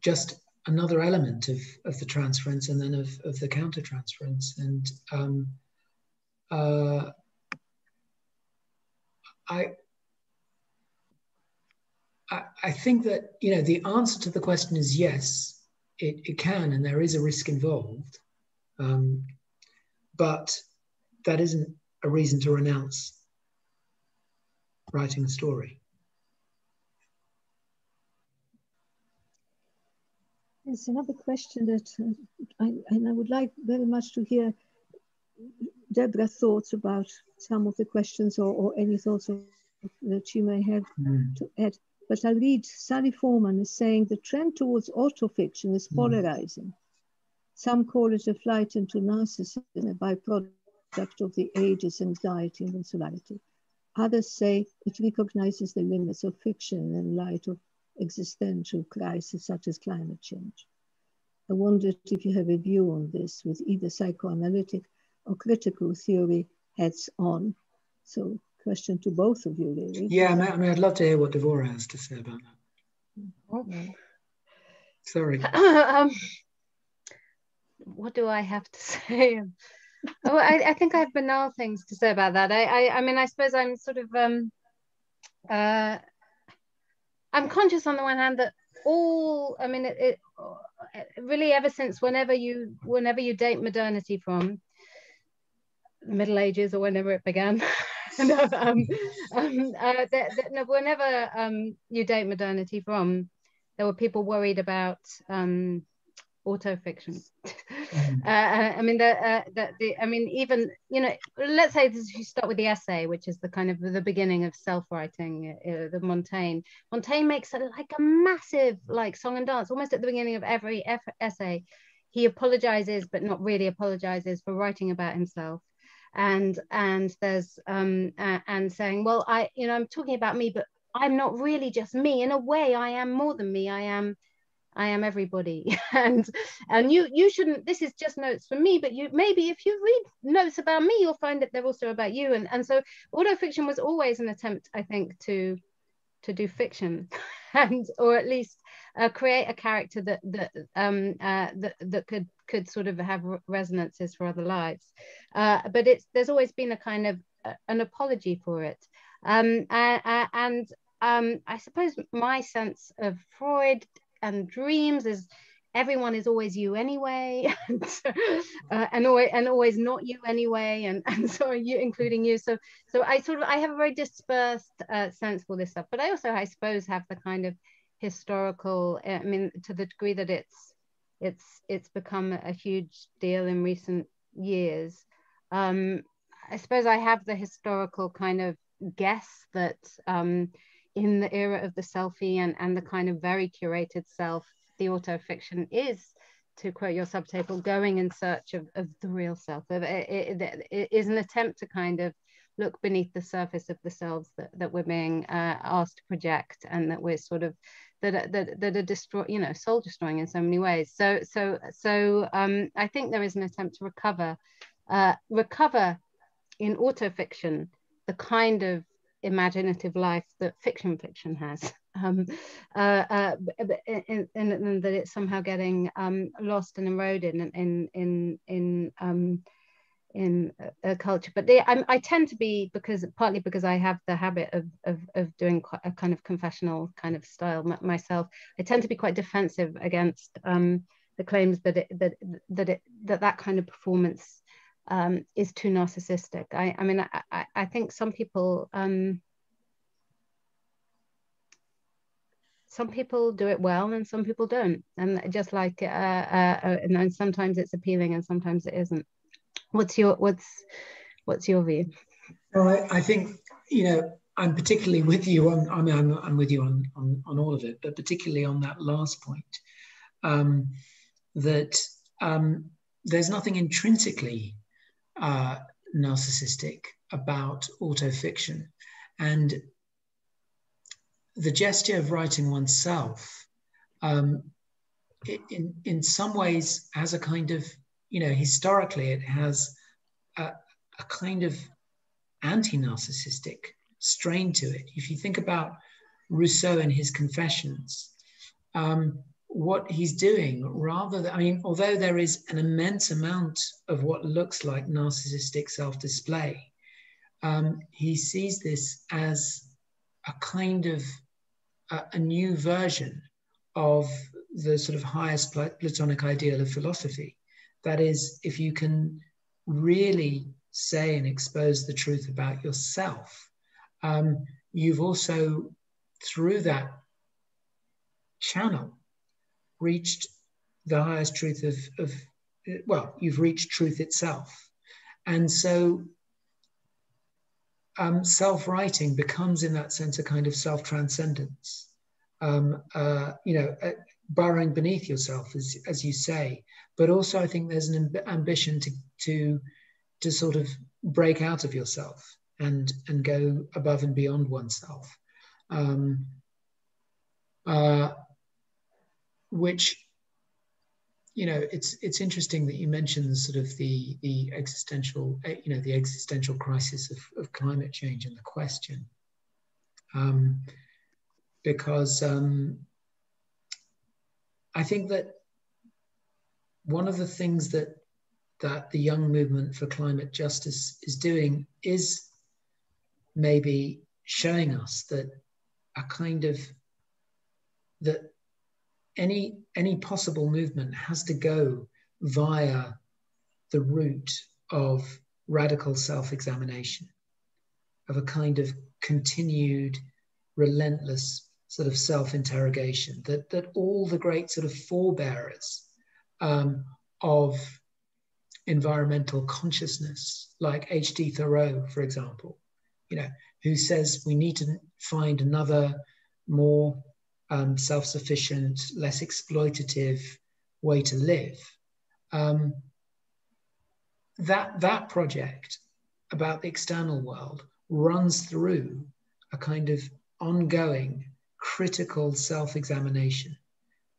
just another element of the transference and then of the counter-transference. And I think that, the answer to the question is yes, it can, and there is a risk involved. But that isn't a reason to renounce writing a story. There's another question that I would like very much to hear Deborah's thoughts about some of the questions or any thoughts that she may have to add. But I'll read Sally Foreman is saying the trend towards autofiction is polarizing. Some call it a flight into narcissism, a byproduct of the age's anxiety and insularity. Others say it recognizes the limits of fiction in light of existential crises such as climate change. I wondered if you have a view on this with either psychoanalytic or critical theory heads on. So question to both of you, really. Yeah, I mean, I'd love to hear what Devorah has to say about that. Yeah. Sorry. What do I have to say? Oh, I think I have banal things to say about that. I mean, I suppose I'm sort of I'm conscious on the one hand that it really ever since whenever you date modernity from Middle Ages or whenever it began, whenever you date modernity from, there were people worried about autofiction. Even let's say this, you start with the essay, which is the kind of the beginning of self-writing. The Montaigne makes it like a massive song and dance almost at the beginning of every essay. He apologizes, but not really apologizes for writing about himself, and there's and saying, well, I'm talking about me, but I'm not really just me. In a way, I am more than me. I am everybody. and you shouldn't, this is just notes for me, but maybe if you read notes about me, you'll find that they're also about you. And so autofiction was always an attempt, I think, to do fiction or at least create a character that could sort of have resonances for other lives. But there's always been a kind of an apology for it. I suppose my sense of Freud and dreams is everyone is always you anyway, and always not you anyway, and so are you, including you. So I have a very dispersed sense for this stuff, but I also, I suppose, have the kind of historical, I mean, to the degree that it's become a huge deal in recent years. I suppose I have the historical kind of guess that in the era of the selfie and the kind of very curated self, the autofiction is, to quote your subtitle, going in search of the real self. It is an attempt to kind of look beneath the surface of the selves that we're being asked to project, and that we're sort of that are destroy, soul destroying in so many ways. So I think there is an attempt to recover in autofiction the kind of imaginative life that fiction has, and that it's somehow getting lost and eroded in a culture. But I tend to be, partly because I have the habit of doing quite a kind of confessional kind of style myself, I tend to be quite defensive against the claims that kind of performance is too narcissistic. I think some people do it well and some people don't, and just like and sometimes it's appealing and sometimes it isn't. What's your view? Well, I think I'm particularly with you on. I mean, I'm with you on all of it, but particularly on that last point, that there's nothing intrinsically narcissistic about autofiction, and the gesture of writing oneself, in some ways has a kind of, historically it has a kind of anti-narcissistic strain to it. If you think about Rousseau and his Confessions, what he's doing, rather than, although there is an immense amount of what looks like narcissistic self-display, he sees this as a kind of a new version of the sort of highest Platonic ideal of philosophy. That is, if you can really say and expose the truth about yourself, you've also, through that channel, reached the highest truth you've reached truth itself. And so self-writing becomes, in that sense, a kind of self-transcendence, burrowing beneath yourself, as you say. But also, I think there's an ambition to sort of break out of yourself and go above and beyond oneself, which, it's interesting that you mentioned the sort of the existential, the existential crisis of climate change and the question, because I think that one of the things that the young movement for climate justice is doing is maybe showing us that that any possible movement has to go via the route of radical self-examination, of a kind of continued, relentless sort of self-interrogation, that all the great sort of forebearers of environmental consciousness, like H.D. Thoreau, for example, who says we need to find another more self-sufficient, less exploitative way to live. That project about the external world runs through a kind of ongoing critical self-examination.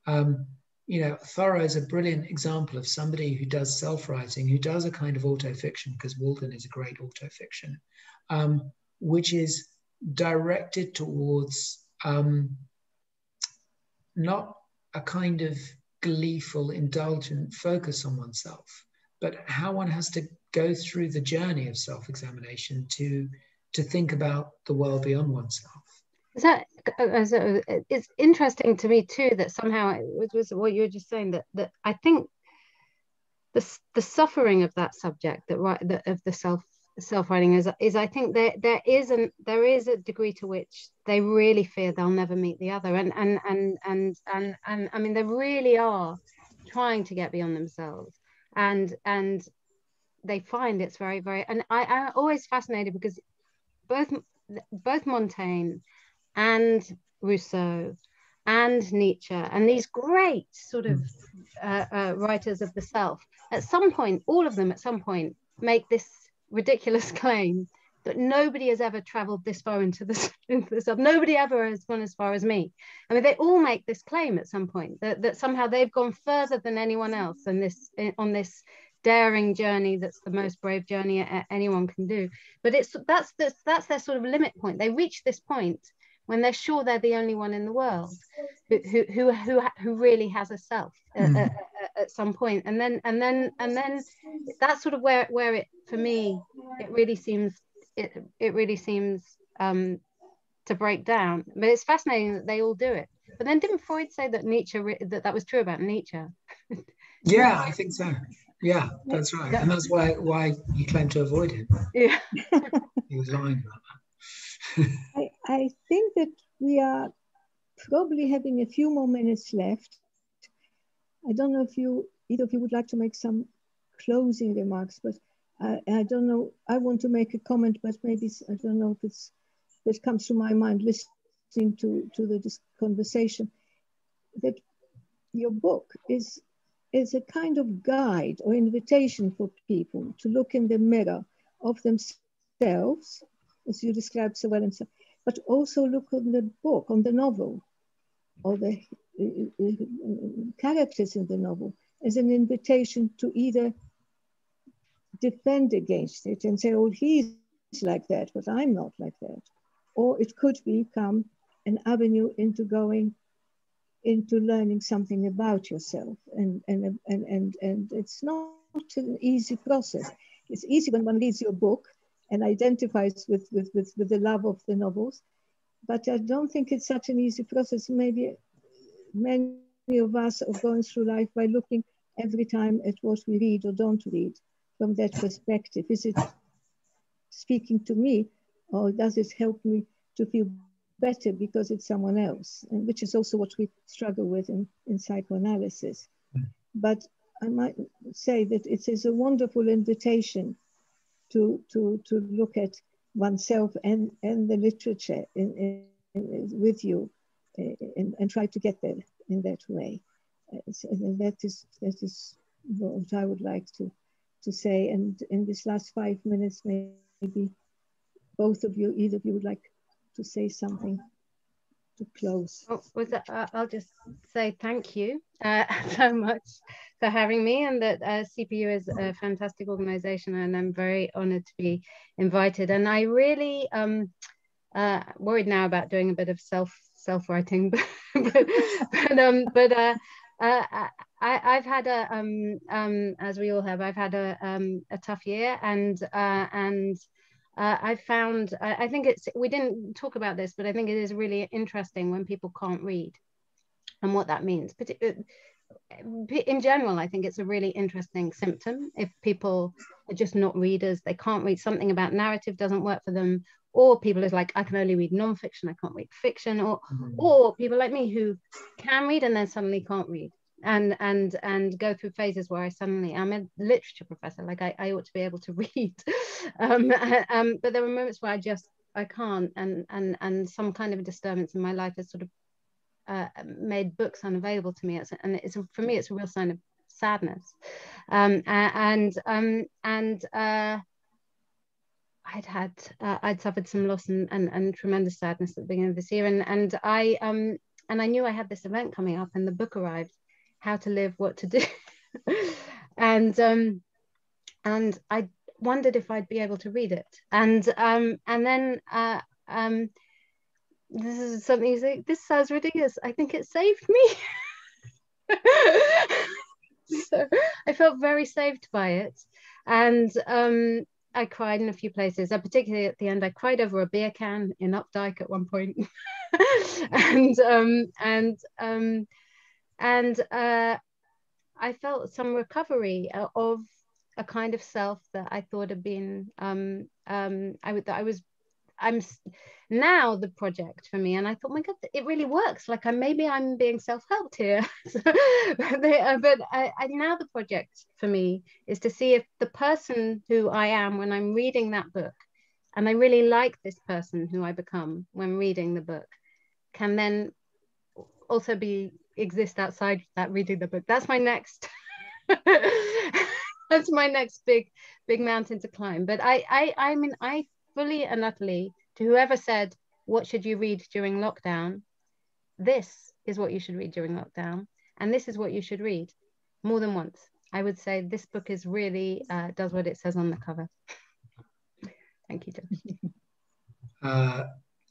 Thoreau is a brilliant example of somebody who does self-writing, who does a kind of autofiction, because Walden is a great autofiction, which is directed towards not a kind of gleeful, indulgent focus on oneself, but how one has to go through the journey of self-examination to think about the world beyond oneself. It's interesting to me too that somehow it was what you were just saying, that I think the suffering of that subject, of the self-writing is I think there is a degree to which they really fear they'll never meet the other, and I mean, they really are trying to get beyond themselves, and they find it's very, very, and I'm always fascinated because both Montaigne and Rousseau and Nietzsche and these great sort of writers of the self, at some point, all of them at some point make this ridiculous claim that nobody has ever traveled this far into the self. Nobody ever has gone as far as me. I mean, they all make this claim at some point that somehow they've gone further than anyone else on this daring journey that's the most brave journey anyone can do. But that's their sort of limit point. They reach this point when they're sure they're the only one in the world who really has a self at some point, and then that's sort of where it, for me, it really seems to break down. But it's fascinating that they all do it. But then didn't Freud say that Nietzsche that was true about Nietzsche? Yeah, I think so. Yeah, that's right, and that's why he claimed to avoid him. Yeah, he was lying about that. I think that we are probably having a few more minutes left. I don't know if either of you would like to make some closing remarks, but I don't know. I want to make a comment, but maybe I don't know if it comes to my mind listening to this conversation, that your book is a kind of guide or invitation for people to look in the mirror of themselves, as you described so well, but also look on the book, on the novel, or the characters in the novel as an invitation to either defend against it and say, oh, he's like that, but I'm not like that. Or it could become an avenue into going into learning something about yourself. And it's not an easy process. It's easy when one reads your book and identifies with the love of the novels, but I don't think it's such an easy process. Maybe many of us are going through life by looking every time at what we read or don't read from that perspective. Is it speaking to me, or does it help me to feel better because it's someone else? And which is also what we struggle with in psychoanalysis. But I might say that it is a wonderful invitation to look at oneself and the literature with you and try to get there in that way. And that is what I would like to say. And in this last 5 minutes, maybe both of you, either of you would like to say something to close. Oh, I'll just say thank you so much for having me, and that CPU is a fantastic organization, and I'm very honored to be invited. And I really worried now about doing a bit of self-writing, but I've had as we all have, I've had a tough year, and I found, I think we didn't talk about this, but I think it is really interesting when people can't read and what that means. But in general, I think it's a really interesting symptom if people are just not readers, they can't read, something about narrative doesn't work for them, or people are like, I can only read non-fiction, I can't read fiction, or people like me who can read and then suddenly can't read. And go through phases where I'm a literature professor, like I ought to be able to read, but there are moments where I can't, and some kind of a disturbance in my life has sort of made books unavailable to me, for me it's a real sign of sadness, I'd suffered some loss and tremendous sadness at the beginning of this year, and I knew I had this event coming up, and the book arrived, How to Live, What to Do. and I wondered if I'd be able to read it. And then this is something you say, this sounds ridiculous, I think it saved me. So I felt very saved by it. And I cried in a few places, particularly at the end. I cried over a beer can in Updike at one point. And I felt some recovery of a kind of self that I thought had been I'm now the project for me, and I thought, my God, it really works. Like maybe I'm being self-helped here. But now the project for me is to see if the person who I am when I'm reading that book, and I really like this person who I become when reading the book, can then also exist outside that reading the book. That's my next that's my next big mountain to climb. But I mean, I fully and utterly, to whoever said, what should you read during lockdown, this is what you should read during lockdown, and this is what you should read more than once. I would say this book is really does what it says on the cover. Thank you, Josh.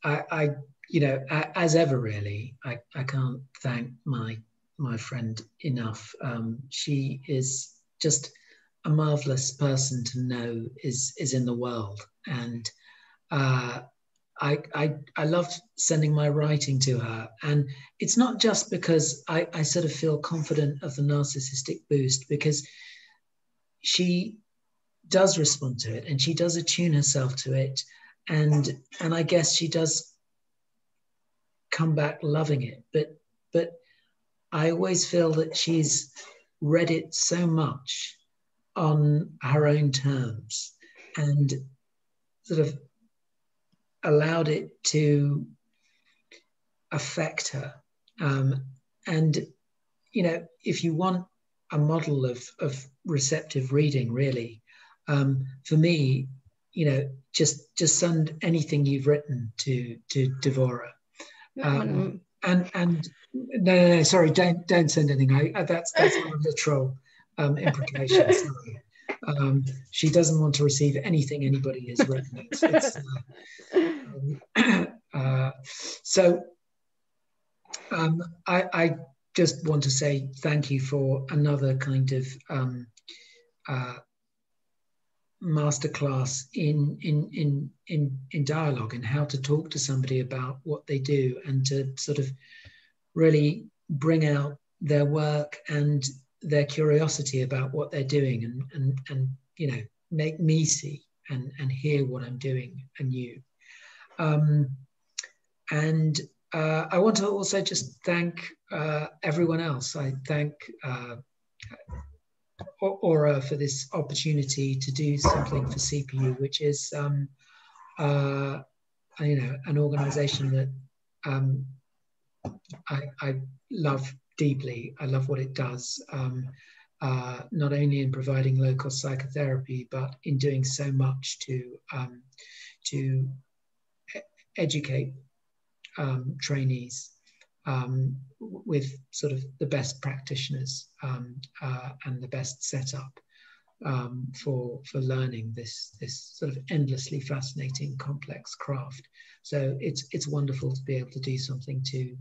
I you know, as ever, really, I can't thank my friend enough. She is just a marvelous person to know is in the world, and I loved sending my writing to her. And it's not just because I sort of feel confident of the narcissistic boost, because she does respond to it and she does attune herself to it, and I guess she does come back loving it, but I always feel that she's read it so much on her own terms and sort of allowed it to affect her. And you know, if you want a model of receptive reading, really, for me, you know, just send anything you've written to Devorah. And no, sorry, don't send anything. That's not a literal implication. Sorry. She doesn't want to receive anything anybody has written. I just want to say thank you for another kind of masterclass in dialogue and how to talk to somebody about what they do, and to sort of really bring out their work and their curiosity about what they're doing, and you know, make me see and hear what I'm doing anew. I want to also just thank everyone else. I thank Aura for this opportunity to do something for CPU, which is, you know, an organization that I love deeply. I love what it does, not only in providing local psychotherapy, but in doing so much to educate trainees with sort of the best practitioners and the best setup for learning this sort of endlessly fascinating, complex craft. So it's wonderful to be able to do something to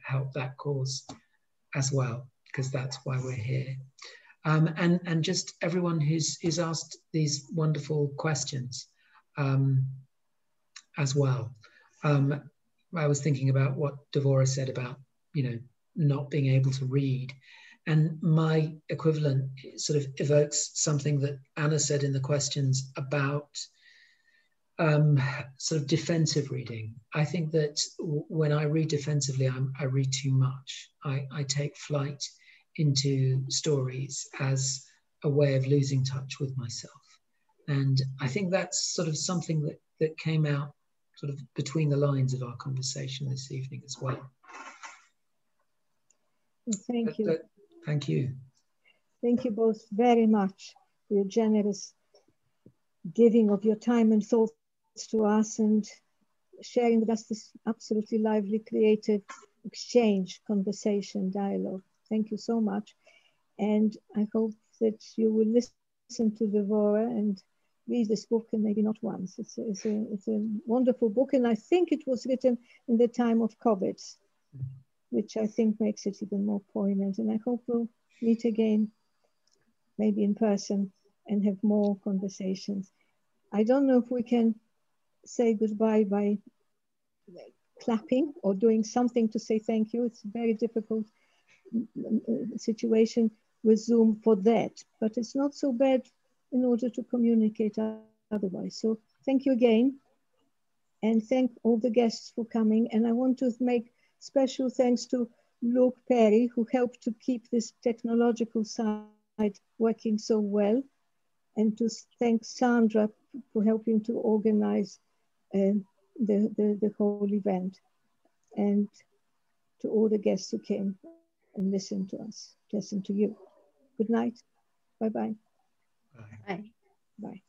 help that cause as well, because that's why we're here. And just everyone who's asked these wonderful questions as well. I was thinking about what Devorah said about, you know, not being able to read. And my equivalent sort of evokes something that Anna said in the questions about sort of defensive reading. I think that when I read defensively, I read too much. I take flight into stories as a way of losing touch with myself. And I think that's sort of something that came out sort of between the lines of our conversation this evening as well. Thank you. Thank you. Thank you both very much for your generous giving of your time and thoughts to us, and sharing with us this absolutely lively, creative exchange, conversation, dialogue. Thank you so much. And I hope that you will listen to Devorah and read this book, and maybe not once. It's a wonderful book, and I think it was written in the time of COVID, which I think makes it even more poignant. And I hope we'll meet again, maybe in person, and have more conversations. I don't know if we can say goodbye by clapping or doing something to say thank you. It's a very difficult situation with Zoom for that, but it's not so bad in order to communicate otherwise. So thank you again, and thank all the guests for coming. And I want to make special thanks to Luke Perry, who helped to keep this technological side working so well, and to thank Sandra for helping to organize the whole event, and to all the guests who came and listened to us, listen to you. Good night. Bye-bye. Bye. Bye.